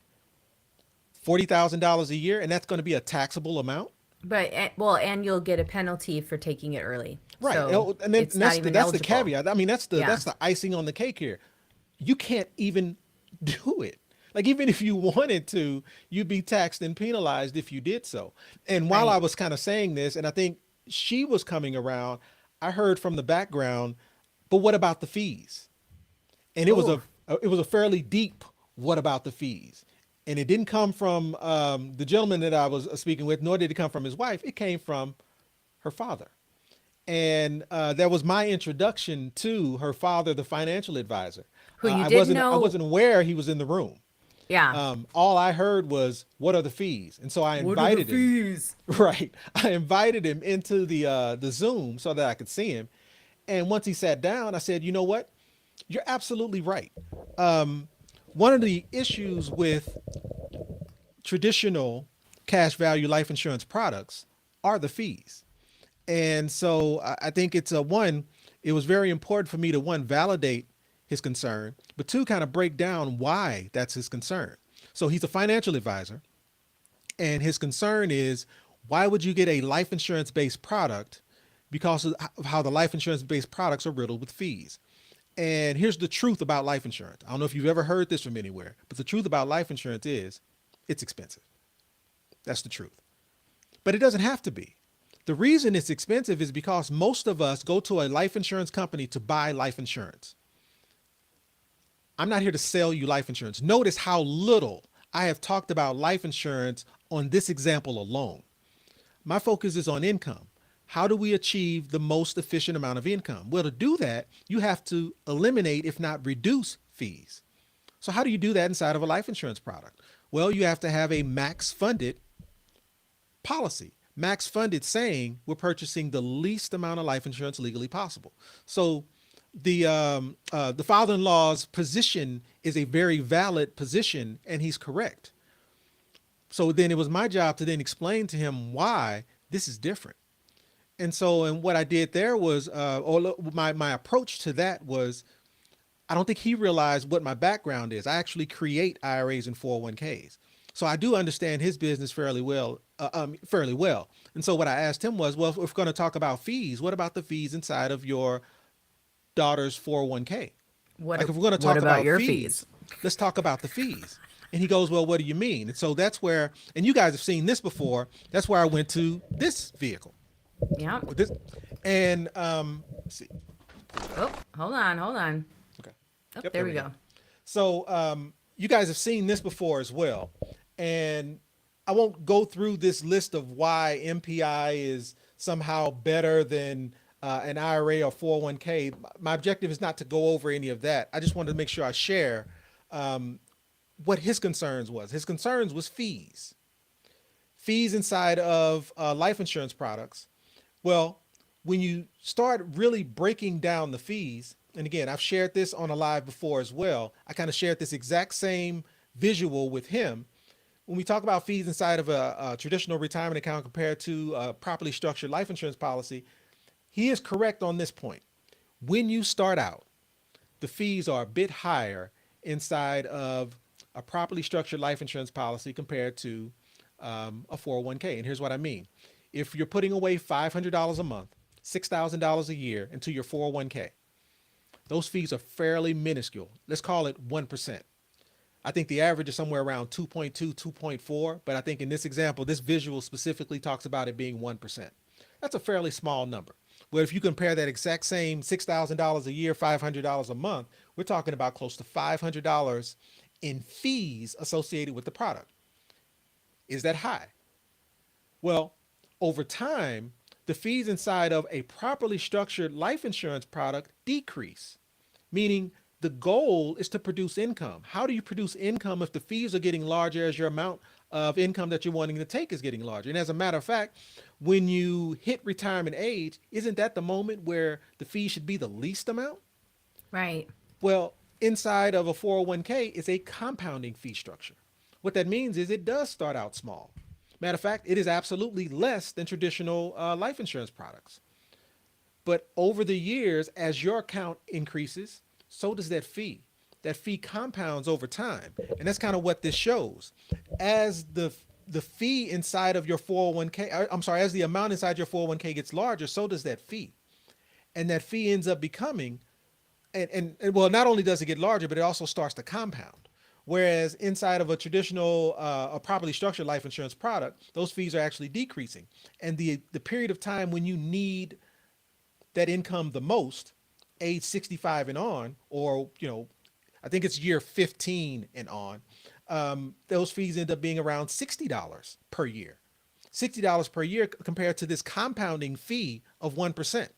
$40,000 a year, and that's going to be a taxable amount. But well, and you'll get a penalty for taking it early. Right. So And then it's not even that's the eligible. caveat. I mean, that's the Yeah. that's the icing on the cake here. You can't even do it. Like even if you wanted to, you'd be taxed and penalized if you did so. And while I Right. was kind of saying this, and I think she was coming around, I heard from the background, but what about the fees? And Oh, it was a fairly deep what about the fees, and it didn't come from the gentleman that I was speaking with, nor did it come from his wife. It came from her father, and that was my introduction to her father, the financial advisor. who you I didn't wasn't know. aware he was in the room. Yeah. All I heard was, "What are the fees?" And so I What are the invited him. fees? Right, I invited him into the Zoom so that I could see him. And once he sat down, I said, "You know what? You're absolutely right. One of the issues with traditional cash value life insurance products are the fees. And so I think it's a one, it was very important for me to one, validate his concern, but two, kind of break down why that's his concern. So he's a financial advisor, and his concern is, why would you get a life insurance based product? Because of how the life insurance based products are riddled with fees. And here's the truth about life insurance. I don't know if you've ever heard this from anywhere, but the truth about life insurance is it's expensive. That's the truth. But it doesn't have to be. The reason it's expensive is because most of us go to a life insurance company to buy life insurance. I'm not here to sell you life insurance. Notice how little I have talked about life insurance on this example alone. My focus is on income. How do we achieve the most efficient amount of income? Well, to do that, you have to eliminate, if not reduce, fees. So how do you do that inside of a life insurance product? Well, you have to have a max funded policy. Max funded saying we're purchasing the least amount of life insurance legally possible. So the father-in-law's position is a very valid position, and he's correct. So then it was my job to then explain to him why this is different. And what I did there was, my approach to that was, I don't think he realized what my background is. I actually create IRAs and 401ks. So I do understand his business fairly well, fairly well. And so what I asked him was, well, if we're going to talk about fees, what about the fees inside of your daughter's 401k? Like, if we're going to What talk about about your fees? fees, let's talk about the fees. And he goes, well, what do you mean? And so that's where, and you guys have seen this before, that's where I went to this vehicle. Yeah. With this, and let's see. Oh, hold on. Okay. Oh, Yep, there there we we go. go. So you guys have seen this before as well. And I won't go through this list of why MPI is somehow better than an IRA or 401k. My objective is not to go over any of that. I just wanted to make sure I share what his concerns was. His concerns was fees. Fees inside of life insurance products. Well, when you start really breaking down the fees, and again, I've shared this on a live before as well. I kind of shared this exact same visual with him. When we talk about fees inside of a traditional retirement account compared to a properly structured life insurance policy, he is correct on this point. When you start out, the fees are a bit higher inside of a properly structured life insurance policy compared to a 401k. And here's what I mean. If you're putting away $500 a month, $6,000 a year into your 401k, those fees are fairly minuscule. Let's call it 1%. I think the average is somewhere around 2.2, 2.4, but I think in this example, this visual specifically talks about it being 1%. That's a fairly small number. Where if you compare that exact same $6,000 a year, $500 a month, we're talking about close to $500 in fees associated with the product. Is that high? Well, over time, the fees inside of a properly structured life insurance product decrease, meaning the goal is to produce income. How do you produce income if the fees are getting larger as your amount of income that you're wanting to take is getting larger? And as a matter of fact, when you hit retirement age, isn't that the moment where the fee should be the least amount? Right. Well, inside of a 401k is a compounding fee structure. What that means is it does start out small. Matter of fact, it is absolutely less than traditional life insurance products. But over the years, as your account increases, so does that fee. That fee compounds over time. And that's kind of what this shows. As the fee inside of your 401k, I'm sorry, as the amount inside your 401k gets larger, so does that fee. And that fee ends up becoming, and well, not only does it get larger, but it also starts to compound. Whereas inside of a traditional, a properly structured life insurance product, those fees are actually decreasing. And the period of time when you need that income the most, age 65 and on, or, I think it's year 15 and on, those fees end up being around $60 per year. $60 per year compared to this compounding fee of 1%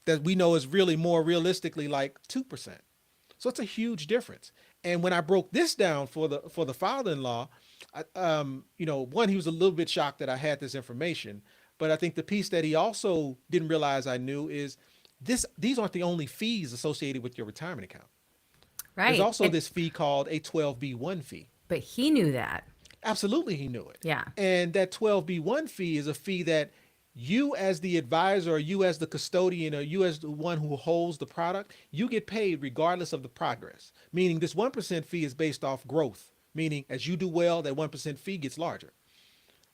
that we know is really more realistically like 2%. So it's a huge difference. And when I broke this down for the father-in-law, one, he was a little bit shocked that I had this information, but I think the piece that he also didn't realize I knew is these aren't the only fees associated with your retirement account. There's Right. also this fee called a 12B1 fee. But he knew that. Absolutely, he knew it. Yeah. And that 12B1 fee is a fee that you, as the advisor, or you, as the custodian, or you, as the one who holds the product, you get paid regardless of the progress. Meaning, this 1% fee is based off growth, meaning, as you do well, that 1% fee gets larger.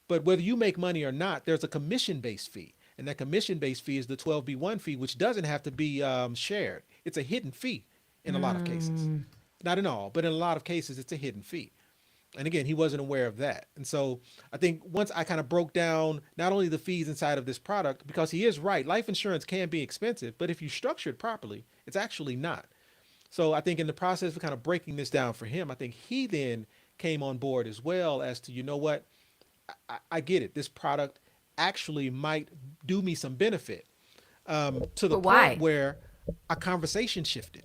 But whether you make money or not, there's a commission based fee. And that commission based fee is the 12B1 fee, which doesn't have to be shared. It's a hidden fee in a lot of cases. Mm. Not in all, but in a lot of cases, it's a hidden fee. And again, he wasn't aware of that. And so I think once I kind of broke down not only the fees inside of this product, because he is right, life insurance can be expensive, but if you structure it properly, it's actually not. So I think in the process of kind of breaking this down for him, I think he then came on board as well as to, you know what, I get it. This product actually might do me some benefit, to the But point why? where our conversation shifted.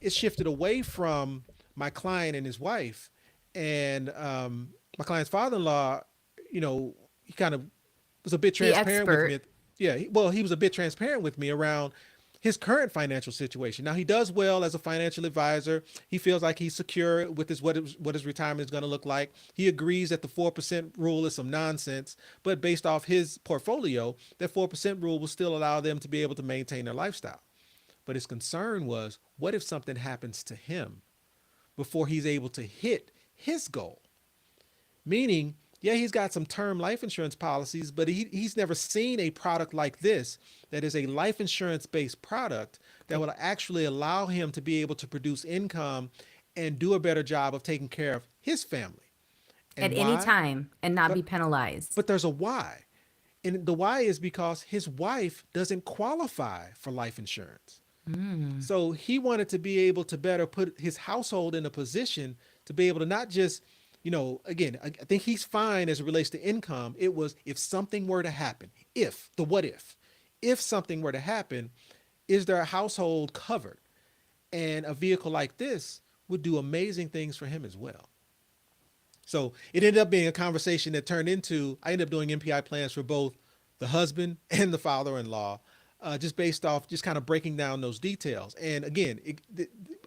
It shifted away from my client and his wife, and my client's father-in-law. He kind of was a bit The transparent with me. expert. Yeah, well, he was a bit transparent with me around his current financial situation. Now he does well as a financial advisor. He feels like he's secure with what his retirement is going to look like. He agrees that the 4% rule is some nonsense, but based off his portfolio, that 4% rule will still allow them to be able to maintain their lifestyle. But his concern was, what if something happens to him before he's able to hit his goal? Meaning, yeah, he's got some term life insurance policies, but he's never seen a product like this that is a life insurance based product that will actually allow him to be able to produce income and do a better job of taking care of his family. At And any why? time and not be But penalized. but there's a why. And the why is because his wife doesn't qualify for life insurance. Mm. So he wanted to be able to better put his household in a position to be able to not just, again, I think he's fine as it relates to income. It was, if something were to happen, if the what if something were to happen, is their household covered? And a vehicle like this would do amazing things for him as well. So it ended up being a conversation that turned into, I ended up doing MPI plans for both the husband and the father-in-law, just based off just kind of breaking down those details. And again,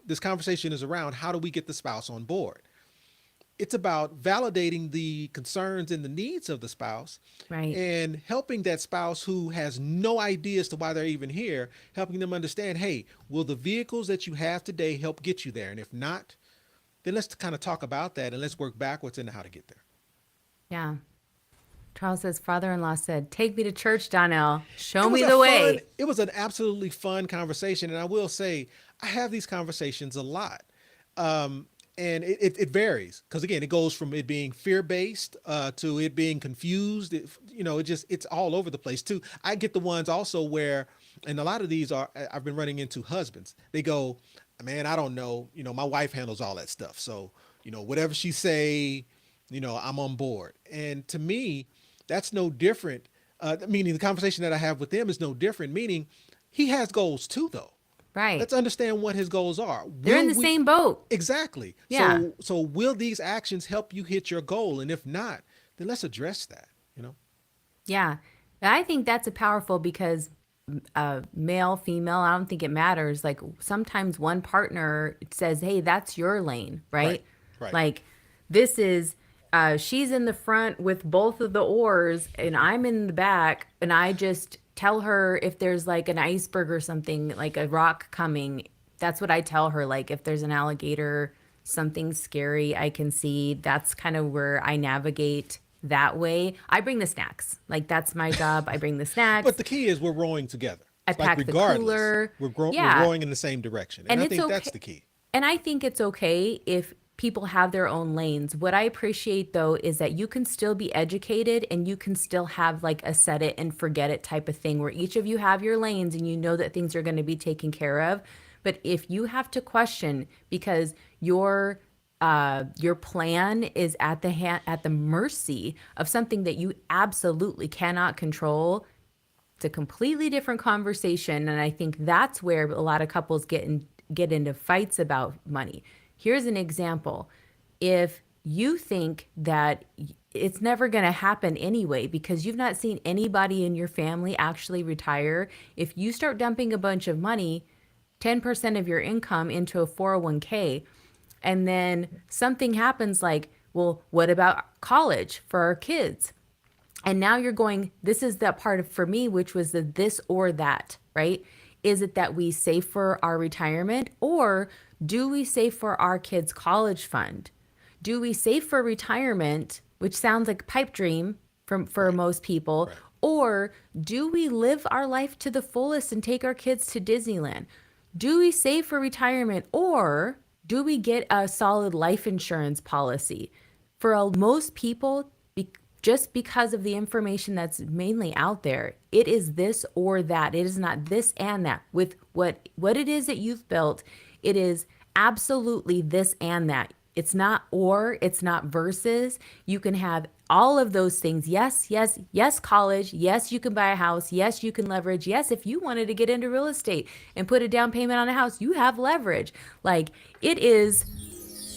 this conversation is around, how do we get the spouse on board? It's about validating the concerns and the needs of the spouse, Right. and helping that spouse who has no idea as to why they're even here, helping them understand, hey, will the vehicles that you have today help get you there? And if not, then let's kind of talk about that, and let's work backwards into how to get there. Yeah. Charles says, father in law said, take me to church, Donnell. Show It was me a the fun, way. it was an absolutely fun conversation. And I will say, I have these conversations a lot. And it varies, because again, it goes from it being fear based, to it being confused. It's all over the place too. I get the ones also where, and a lot of these are, I've been running into husbands. They go, man, I don't know. My wife handles all that stuff. So, whatever she say, I'm on board. And to me, that's no different. Meaning the conversation that I have with them is no different, meaning he has goals too, though. Right. Let's understand what his goals are. They're in Will the we same boat. exactly? Yeah. So will these actions help you hit your goal? And if not, then let's address that, you know? Yeah. And I think that's a powerful because male, female, I don't think it matters. Like sometimes one partner says, hey, that's your lane, Right. right? Right. Like this is, she's in the front with both of the oars and I'm in the back and I just tell her if there's like an iceberg or something, like a rock coming. That's what I tell her. Like if there's an alligator, something scary I can see, that's kind of where I navigate that way. I bring the snacks. Like that's my job. I bring the But snacks. the key is we're rowing together. I It's like pack the regardless, cooler. we're Yeah. rowing in the same direction. And And I it's think that's okay. the key. And I think it's okay if people have their own lanes. What I appreciate though is that you can still be educated and you can still have like a set it and forget it type of thing where each of you have your lanes and you know that things are going to be taken care of. But if you have to question because your plan is at at the mercy of something that you absolutely cannot control, it's a completely different conversation. And I think that's where a lot of couples get into fights about money. Here's an example. If you think that it's never going to happen anyway because you've not seen anybody in your family actually retire, if you start dumping a bunch of money, 10% of your income into a 401k, and then something happens like Well, what about college for our kids? And now you're going, this is that part of for me, which was the this or that, right? Is it that we save for our retirement, or do we save for our kids' college fund? Do we save for retirement, which sounds like a pipe dream for Right. most people, Right. or do we live our life to the fullest and take our kids to Disneyland? Do we save for retirement, or do we get a solid life insurance policy? For most people, just because of the information that's mainly out there, it is this or that. It is not this and that. With what it is that you've built, it is absolutely this and that. It's not or, it's not versus. You can have all of those things. Yes, yes, yes, college. Yes, you can buy a house. Yes, you can leverage. Yes, if you wanted to get into real estate and put a down payment on a house, you have leverage. Like, it is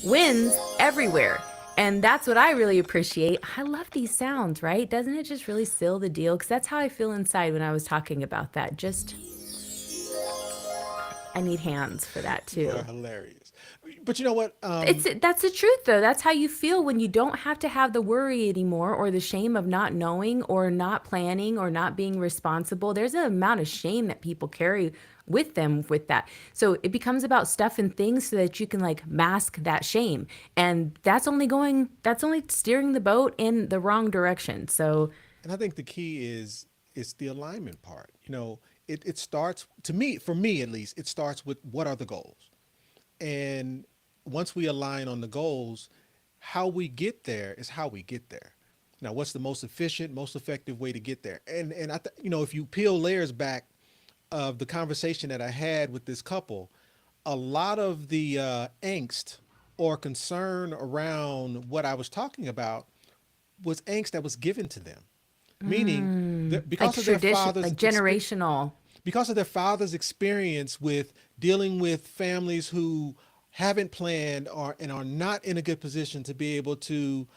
wins everywhere. And that's what I really appreciate. I love these sounds, right? Doesn't it just really seal the deal? Because that's how I feel inside when I was talking about that. Just, I need hands for that You are too. hilarious. But you know what? That's the truth though. That's how you feel when you don't have to have the worry anymore or the shame of not knowing or not planning or not being responsible. There's an amount of shame that people carry with them with that. So it becomes about stuff and things so that you can like mask that shame. And that's only steering the boat in the wrong direction. So And I think the key is the alignment part. It starts, to me, for me at least, it starts with what are the goals. And once we align on the goals, how we get there is how we get there. Now, what's the most efficient, most effective way to get there? And if you peel layers back of the conversation that I had with this couple, a lot of the angst or concern around what I was talking about was angst that was given to them, meaning that like because of their tradition, father's like generational. experience with dealing with families who haven't planned or and are not in a good position to be able to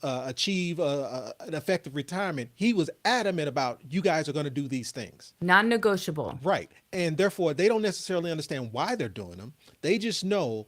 achieve an effective retirement, he was adamant about you guys are going to do these things. Non-negotiable. Right. And therefore, they don't necessarily understand why they're doing them. They just know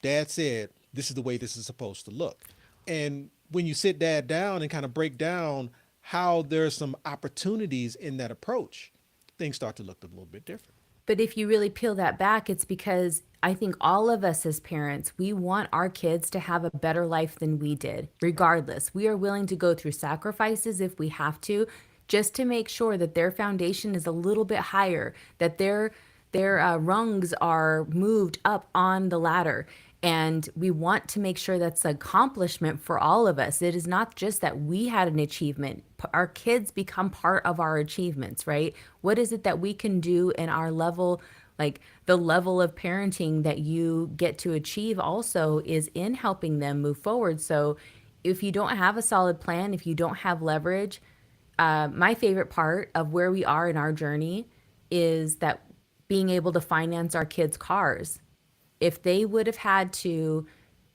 dad said this is the way this is supposed to look. And when you sit dad down and kind of break down how there's some opportunities in that approach, things start to look a little bit different. But if you really peel that back, it's because I think all of us as parents, we want our kids to have a better life than we did, Right. regardless. We are willing to go through sacrifices if we have to, just to make sure that their foundation is a little bit higher, that their rungs are moved up on the ladder. And we want to make sure that's an accomplishment for all of us. It is not just that we had an achievement. Our kids become part of our achievements, right? What is it that we can do in our level, like the level of parenting that you get to achieve also is in helping them move forward. So if you don't have a solid plan, if you don't have leverage, my favorite part of where we are in our journey is that being able to finance our kids' cars. If they would have had to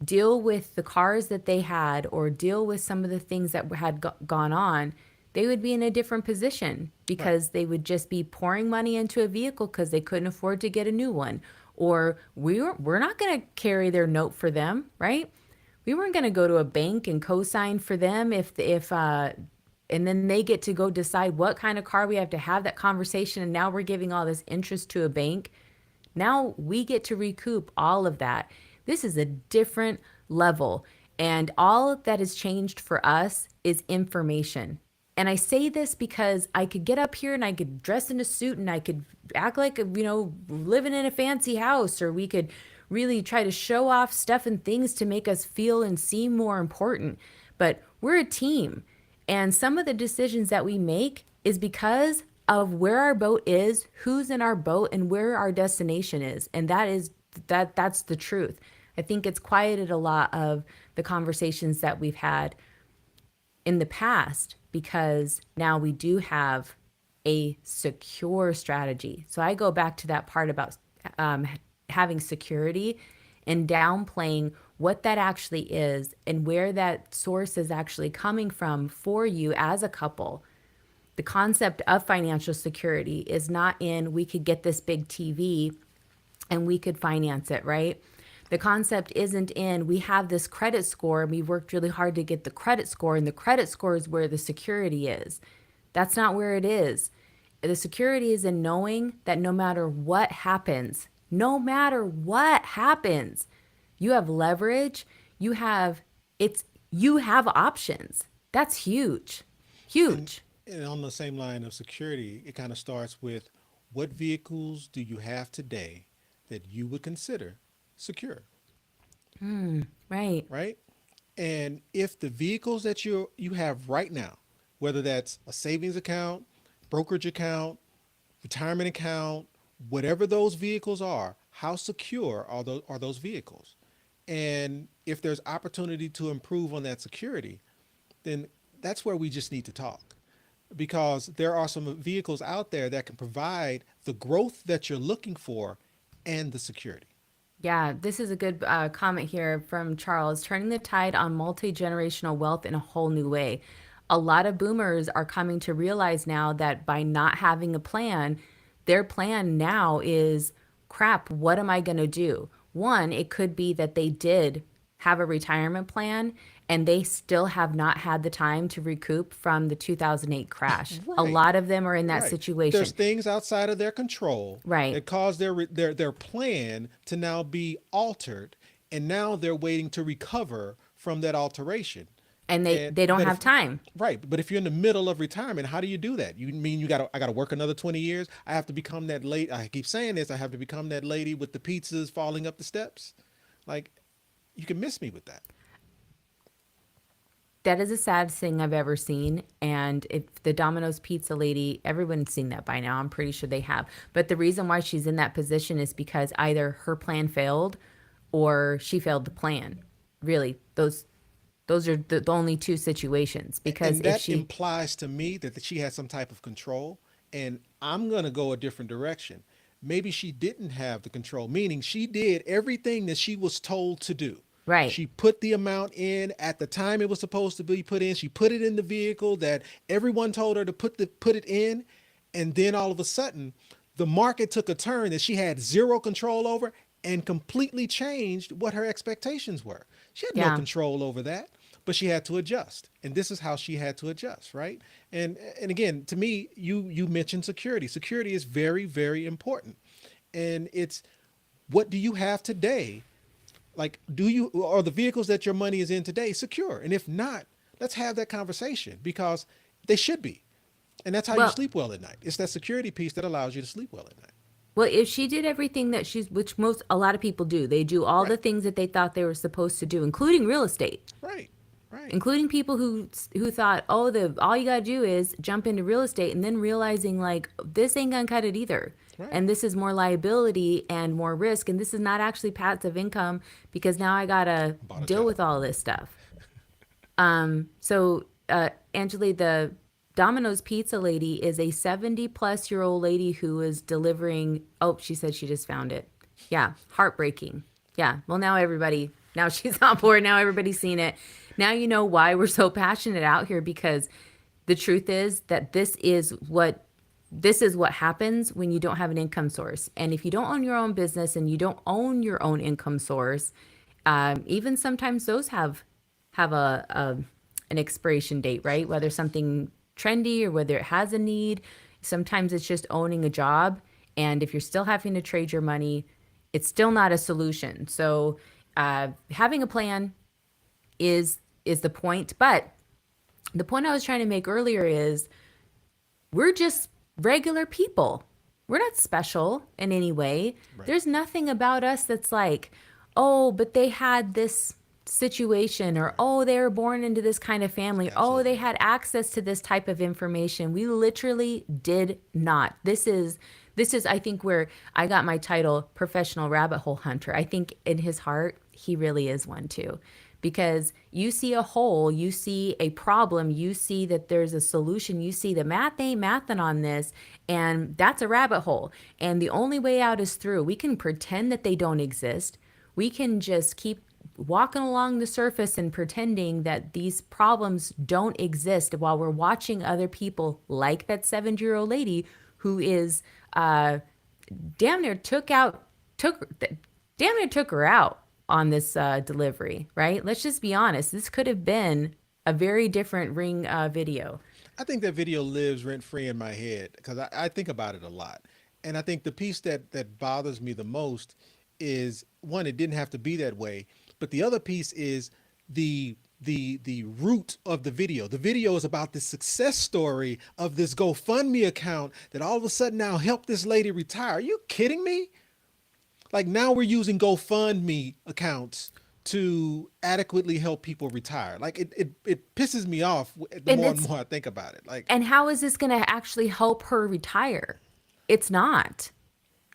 deal with the cars that they had or deal with some of the things that had gone on, they would be in a different position Right. because they would just be pouring money into a vehicle because they couldn't afford to get a new one. Or we're not going to carry their note for them, right? We weren't going to go to a bank and co-sign for them if and then they get to go decide what kind of car we have that conversation, and now we're giving all this interest to a bank. Now we get to recoup all of that. This is a different level. And all that has changed for us is information. And I say this because I could get up here and I could dress in a suit and I could act like, living in a fancy house, or we could really try to show off stuff and things to make us feel and seem more important. But we're a team. And some of the decisions that we make is because of where our boat is, who's in our boat, and where our destination is. And that's the truth. I think it's quieted a lot of the conversations that we've had in the past because now we do have a secure strategy. So I go back to that part about um, having security and downplaying what that actually is and where that source is actually coming from for you as a couple. The concept of financial security is not in we could get this big TV and we could finance it, right? The concept isn't in we have this credit score and we worked really hard to get the credit score, and the credit score is where the security is. That's not where it is. The security is in knowing that no matter what happens, you have leverage, you have it's you have options. That's huge. And Huge. and on the same line of security, it kind of starts with what vehicles do you have today that you would consider secure, Right. right? And if the vehicles that you have right now, whether that's a savings account, brokerage account, retirement account, whatever those vehicles are, how secure are those vehicles? And if there's opportunity to improve on that security, then that's where we just need to talk, because there are some vehicles out there that can provide the growth that you're looking for and the security. Yeah, this is a good comment here from Charles. Turning the tide on multi generational wealth in a whole new way. A lot of boomers are coming to realize now that by not having a plan, their plan now is crap, what am I going to do? One, it could be that they did have a retirement plan and they still have not had the time to recoup from the 2008 crash. A Right. lot of them are in that Right. There's situation. things outside of their control Right. that cause their plan to now be altered, and now they're waiting to recover from that alteration. And they, And they don't but have if time. right, but if you're in the middle of retirement, how do you do that? You mean I got to work another 20 years? I have to become that late. I keep saying this. I have to become that lady with the pizzas falling up the steps. Like, you can miss me with that. That is the saddest thing I've ever seen. And if the Domino's pizza lady, everyone's seen that by now. I'm pretty sure they have. But the reason why she's in that position is because either her plan failed or she failed the plan. Really, those are the only two situations. Because And if that she implies to me that she has some type of control, and I'm going to go a different direction. Maybe she didn't have the control, meaning she did everything that she was told to do. right, She put the amount in at the time it was supposed to be put in. She put it in the vehicle that everyone told her to put it in, and then all of a sudden the market took a turn that she had zero control over and completely changed what her expectations were. She had no yeah. control over that, but she had to adjust. And this is how she had to adjust, right? And again, to me, you mentioned security. Security is very, very important. And it's, what do you have today? Like, do you, are the vehicles that your money is in today secure? And if not, let's have that conversation, because they should be. And that's how you Well, sleep well at night. It's that security piece that allows you to sleep well at night. well, if she did everything that she's, which most a lot of people do, they do all the Right. things that they thought they were supposed to do, including real estate. Right. Right. Including people who thought, oh, the all you gotta do is jump into real estate, and then realizing like this ain't gonna cut it either, Right. and this is more liability and more risk, and this is not actually passive income because now I gotta Bought a deal with tower. all this stuff. So Angeli, the Domino's pizza lady is a 70-plus-year-old lady who is delivering. Oh, she said she just found it. Yeah, heartbreaking. Yeah. Well, now she's on board. Now everybody's seen it. Now you know why we're so passionate out here, because the truth is that this is what happens when you don't have an income source. And if you don't own your own business and you don't own your own income source, even sometimes those have an expiration date, right? Whether something trendy or whether it has a need. Sometimes it's just owning a job. And if you're still having to trade your money, it's still not a solution. So having a plan is the point. But the point I was trying to make earlier is we're just regular people. We're not special in any way. Right. There's nothing about us that's like, oh, but they had this situation, or oh, they were born into this kind of family, oh, they Absolutely not. had access to this type of information. We literally did not. This is I think where I got my title professional rabbit hole hunter. I think in his heart he really is one too, because you see a hole, you see a problem, you see that there's a solution, you see the math ain't mathing on this, and that's a rabbit hole. And the only way out is through. We can pretend that they don't exist. We can just keep walking along the surface and pretending that these problems don't exist while we're watching other people, like that 70-year-old lady who is damn near took out took damn near took her out. on this delivery, right? Let's just be honest. This could have been a very different ring video. I think that video lives rent free in my head because I think about it a lot. And I think the piece that bothers me the most is one, it didn't have to be that way. But the other piece is the root of the video. The video is about the success story of this GoFundMe account that all of a sudden now helped this lady retire. Are you kidding me? Like now we're using GoFundMe accounts to adequately help people retire. Like it pisses me off the And more and it's more I think about it. Like and how is this going to actually help her retire? It's not.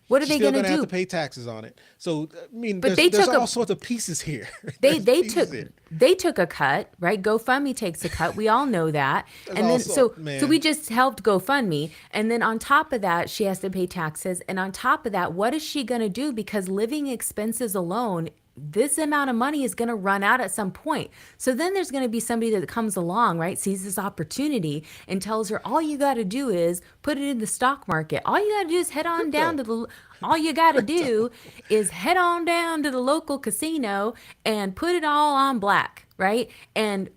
What are she's they still going to gonna have to do? pay taxes on it. So I mean, But there's all sorts of pieces here. they There's they pieces took here. they took a cut, right? GoFundMe takes a cut. We all know that. There's And all then sort, so we man. just helped GoFundMe, and then on top of that, she has to pay taxes. And on top of that, what is she going to do because living expenses alone, this amount of money is going to run out at some point. So then there's going to be somebody that comes along, right, sees this opportunity and tells her all you got to do is put it in the stock market. All you got to do is head on down Crypto. to the all you got to Crypto. do is head on down to the local casino and put it all on black, right? And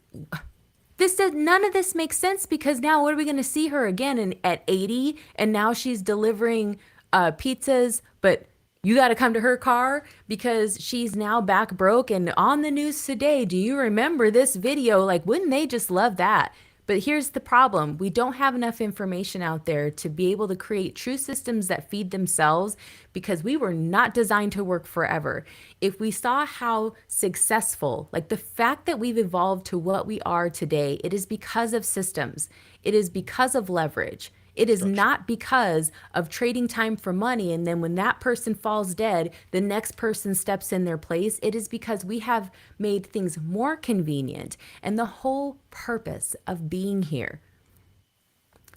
this does none of this makes sense because now what are we going to see her again at 80 and now she's delivering pizzas, but you got to come to her car because she's now back broke and on the news today. Do you remember this video? Like, wouldn't they just love that? But here's the problem. We don't have enough information out there to be able to create true systems that feed themselves because we were not designed to work forever. If we saw how successful, like the fact that we've evolved to what we are today, it is because of systems, it is because of leverage. It is Structure. not because of trading time for money. And then when that person falls dead, the next person steps in their place. It is because we have made things more convenient. And the whole purpose of being here,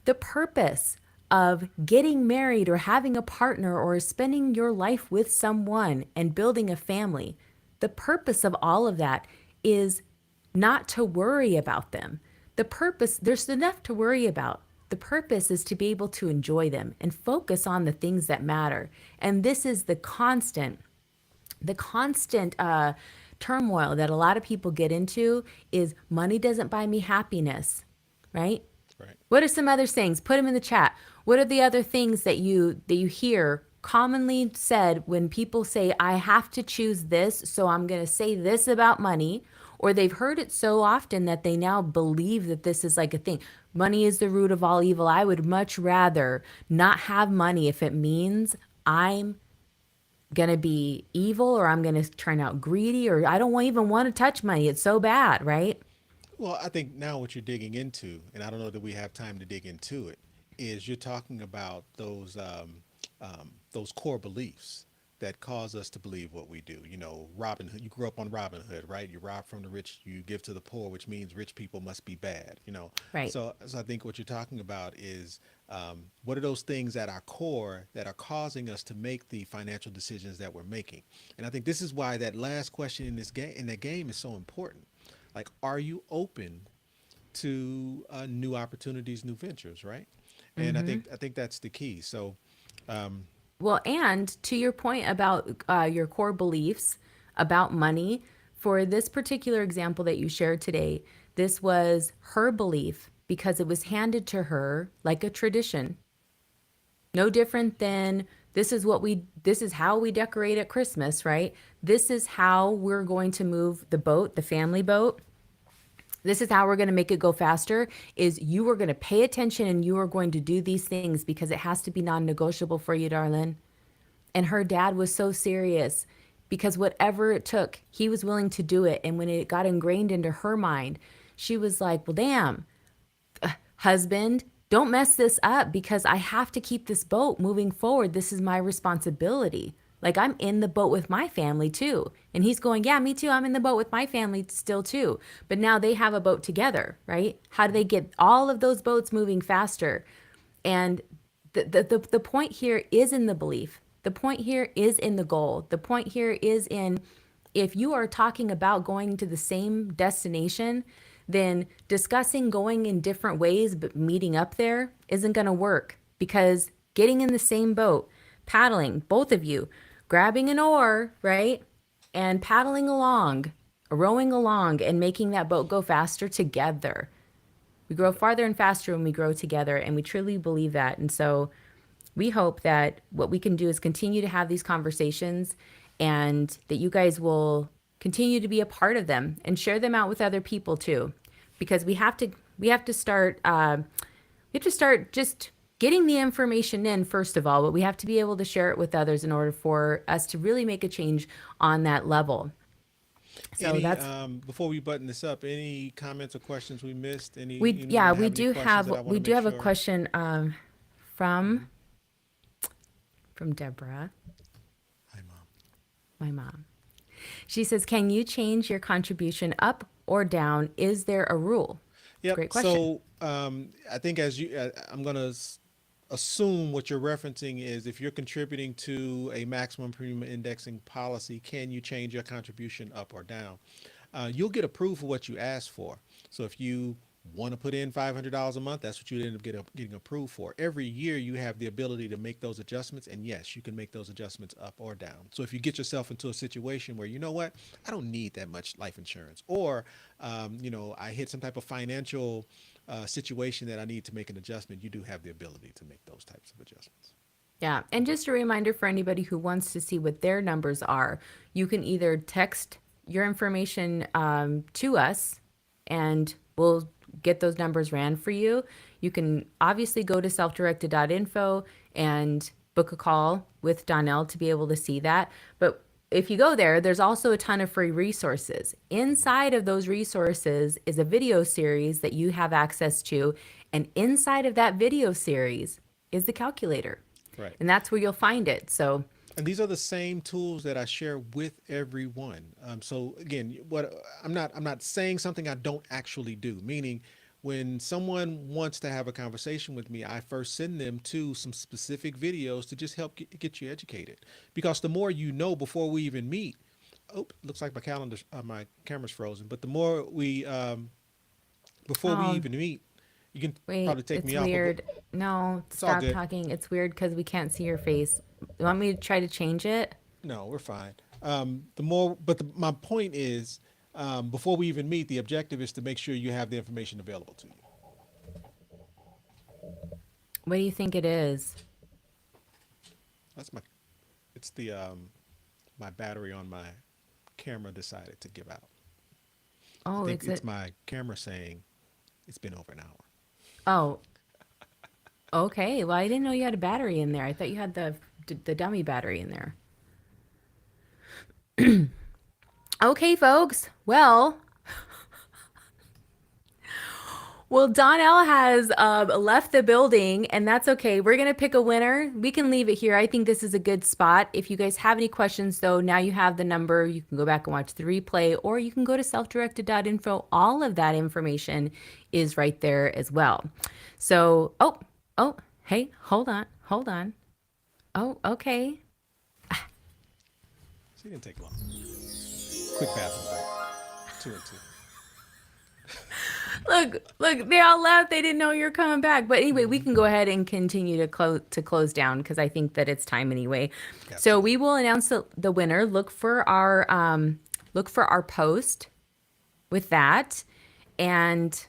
the purpose of getting married or having a partner or spending your life with someone and building a family, the purpose of all of that is not to worry about them. The purpose, there's enough to worry about. The purpose is to be able to enjoy them and focus on the things that matter. And this is the constant turmoil that a lot of people get into is money doesn't buy me happiness, right? Right. What are some other things? Put them in the chat. What are the other things that you hear commonly said when people say, I have to choose this, so I'm going to say this about money? Or they've heard it so often that they now believe that this is like a thing. Money is the root of all evil. I would much rather not have money if it means I'm going to be evil or I'm going to turn out greedy or I don't even want to touch money. It's so bad, right? Well, I think now what you're digging into, and I don't know that we have time to dig into it, is you're talking about those core beliefs that cause us to believe what we do. You know, Robin Hood. You grew up on Robin Hood, right? You rob from the rich, you give to the poor, which means rich people must be bad. You know, Right. so I think what you're talking about is what are those things at our core that are causing us to make the financial decisions that we're making? And I think this is why that last question in this game in that game is so important. Like, are you open to new opportunities, new ventures, right? And I think that's the key. So, Well, and to your point about your core beliefs about money, for this particular example that you shared today, this was her belief because it was handed to her like a tradition. No different than this is how we decorate at Christmas, right? This is how we're going to move the boat, the family boat. This is how we're going to make it go faster is you are going to pay attention and you are going to do these things because it has to be non-negotiable for you, darling. And her dad was so serious because whatever it took, he was willing to do it. And when it got ingrained into her mind, she was like, well, damn, husband, don't mess this up because I have to keep this boat moving forward. This is my responsibility. Like I'm in the boat with my family too. And he's going, yeah, me too. I'm in the boat with my family still too. But now they have a boat together, right? How do they get all of those boats moving faster? And the point here is in the belief. The point here is in the goal. The point here is in if you are talking about going to the same destination, then discussing going in different ways but meeting up there isn't going to work because getting in the same boat, paddling, both of you, grabbing an oar, right? and paddling along, rowing along, and making that boat go faster together. We grow farther and faster when we grow together, and we truly believe that. And so we hope that what we can do is continue to have these conversations and that you guys will continue to be a part of them and share them out with other people too, because we have to start we have to start just getting the information in first of all, but we have to be able to share it with others in order for us to really make a change on that level. So Any that's before we button this up, any comments or questions we missed? we yeah, Anyone have any questions that I want we to do make have a sure? question Hmm. from Deborah, Hi, mom. my mom. She says, "Can you change your contribution up or down? Is there a rule?" Yep. Great question. So I think I'm gonna assume what you're referencing is if you're contributing to a maximum premium indexing policy, can you change your contribution up or down? You'll get approved for what you ask for. So if you want to put in $500 a month, that's what you end up getting approved for. Every year you have the ability to make those adjustments, and yes, you can make those adjustments up or down. So if you get yourself into a situation where you know what, I don't need that much life insurance, or I hit some type of financial situation that I need to make an adjustment, you do have the ability to make those types of adjustments. Yeah. And just a reminder for anybody who wants to see what their numbers are, you can either text your information to us and we'll get those numbers ran for you. You can obviously go to selfdirected.info and book a call with Donnell to be able to see that. But if you go there, there's also a ton of free resources. Inside of those resources is a video series that you have access to. And inside of that video series is the calculator. Right. And that's where you'll find it. So, And these are the same tools that I share with everyone. So again, what I'm not saying something I don't actually do. Meaning, when someone wants to have a conversation with me, I first send them to some specific videos to just help get you educated. Because the more you know before we even meet, oh, looks like my camera's frozen. But the more we before we oh, even meet, you can wait, probably take it's me off. But weird. No, it's all stop good. talking. It's weird because we can't see your face. You want me to try to change it? No, we're fine. The more, but my point is, before we even meet, the objective is to make sure you have the information available to you. What do you think it is? That's my, it's the my battery on my camera decided to give out. I Oh, think it's a, it's my camera saying it's been over an hour. oh, okay. Well, I didn't know you had a battery in there. I thought you had the dummy battery in there. Okay, folks. Well, Donnell has left the building, and that's okay. We're going to pick a winner. We can leave it here. I think this is a good spot. If you guys have any questions, though, now you have the number. You can go back and watch the replay, or you can go to selfdirected.info. All of that information is right there as well. So, hey, hold on, hold on. Oh, okay. She didn't take long. Quick bathroom break. Two and two. Look, they all left. They didn't know you're coming back. But anyway, we Hmm. can go ahead and continue to close down because I think that it's time anyway. So we Absolutely. will announce the winner. Look for our post with that. And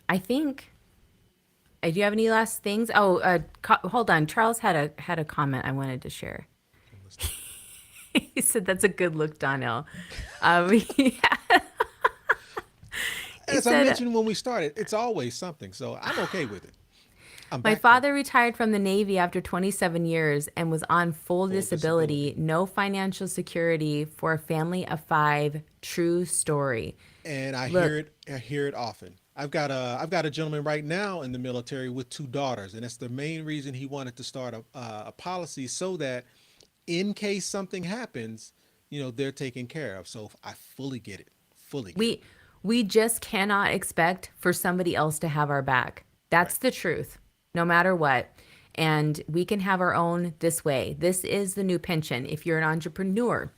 I think do you have any last things? Oh, hold on. Charles had a comment I wanted to share. I'm listening. He said that's a good look, Donnell. Yeah, he As I said mentioned when we started, it's always something, so I'm okay with it. I'm my back though. father retired from the Navy after 27 years and was on full Full disability. disability, no financial security for a family of five. True story. And I Look, hear it. I hear it often. I've got a gentleman right now in the military with two daughters, and that's the main reason he wanted to start a policy so that in case something happens, they're taken care of. So I fully get it. Fully get it. we we just cannot expect for somebody else to have our back. Right. That's the truth, no matter what. And we can have our own this way. This is the new pension. If you're an entrepreneur,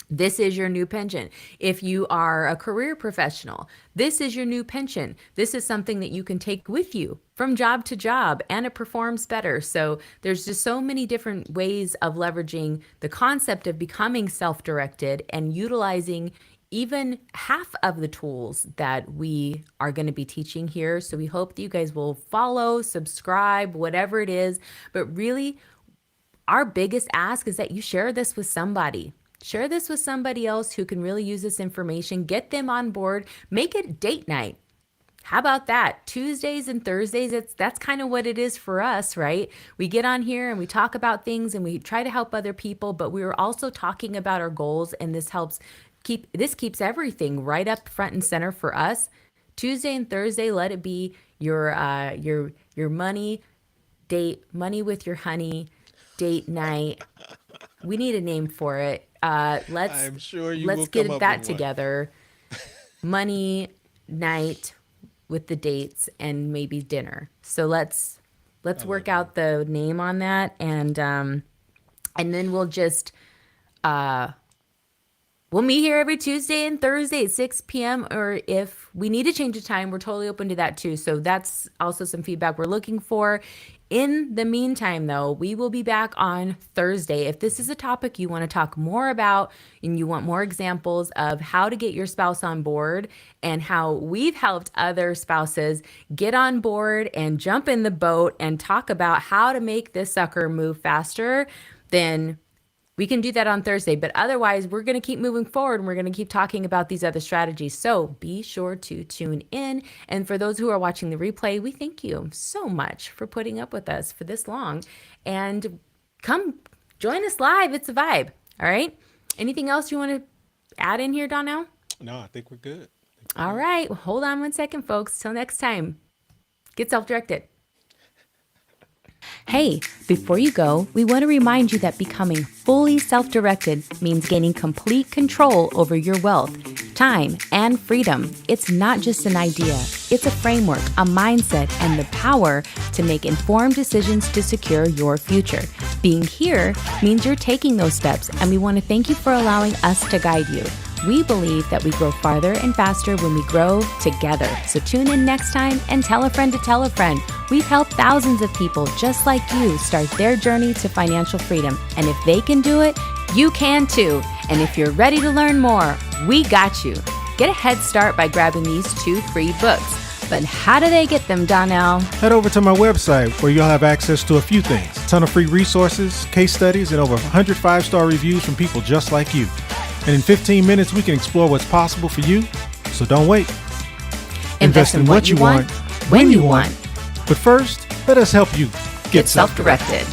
This is your new pension. If you are a career professional, this is your new pension. This is something that you can take with you from job to job and it performs better. So there's just so many different ways of leveraging the concept of becoming self-directed and utilizing even half of the tools that we are going to be teaching here. So we hope that you guys will follow, subscribe, whatever it is. But really, our biggest ask is that you share this with somebody. Share this with somebody else who can really use this information. Get them on board. Make it date night. How about that? Tuesdays and Thursdays, that's kind of what it is for us, right? We get on here and we talk about things and we try to help other people, but we are also talking about our goals, and this keeps everything right up front and center for us. Tuesday and Thursday, let it be your money date, money with your honey date night. We need a name for it. I'm sure you will Let's come get up that with one. together. Money night with the dates and maybe dinner. So let's I work love it. out the name on that, and then we'll meet here every Tuesday and Thursday at 6 p.m. Or if we need to change the time, we're totally open to that too. So that's also some feedback we're looking for. In the meantime, though, we will be back on Thursday. If this is a topic you want to talk more about and you want more examples of how to get your spouse on board and how we've helped other spouses get on board and jump in the boat and talk about how to make this sucker move faster, then we can do that on Thursday, but otherwise we're going to keep moving forward and we're going to keep talking about these other strategies. So be sure to tune in. And for those who are watching the replay, we thank you so much for putting up with us for this long. And come join us live. It's a vibe. All right. Anything else you want to add in here, Donnell? No, I think we're good. I think we're All good. right. Well, hold on one second, folks. Till next time, get self-directed. Hey, before you go, we want to remind you that becoming fully self-directed means gaining complete control over your wealth, time, and freedom. It's not just an idea. It's a framework, a mindset, and the power to make informed decisions to secure your future. Being here means you're taking those steps, and we want to thank you for allowing us to guide you. We believe that we grow farther and faster when we grow together. So tune in next time and tell a friend to tell a friend. We've helped thousands of people just like you start their journey to financial freedom. And if they can do it, you can too. And if you're ready to learn more, we got you. Get a head start by grabbing these 2 free books. But how do they get them, Donnell? Head over to my website where you'll have access to a few things. A ton of free resources, case studies, and over 100 5-star reviews from people just like you. And in 15 minutes, we can explore what's possible for you. So don't wait. Invest in what you want, when you want. But first, let us help you Get self-directed.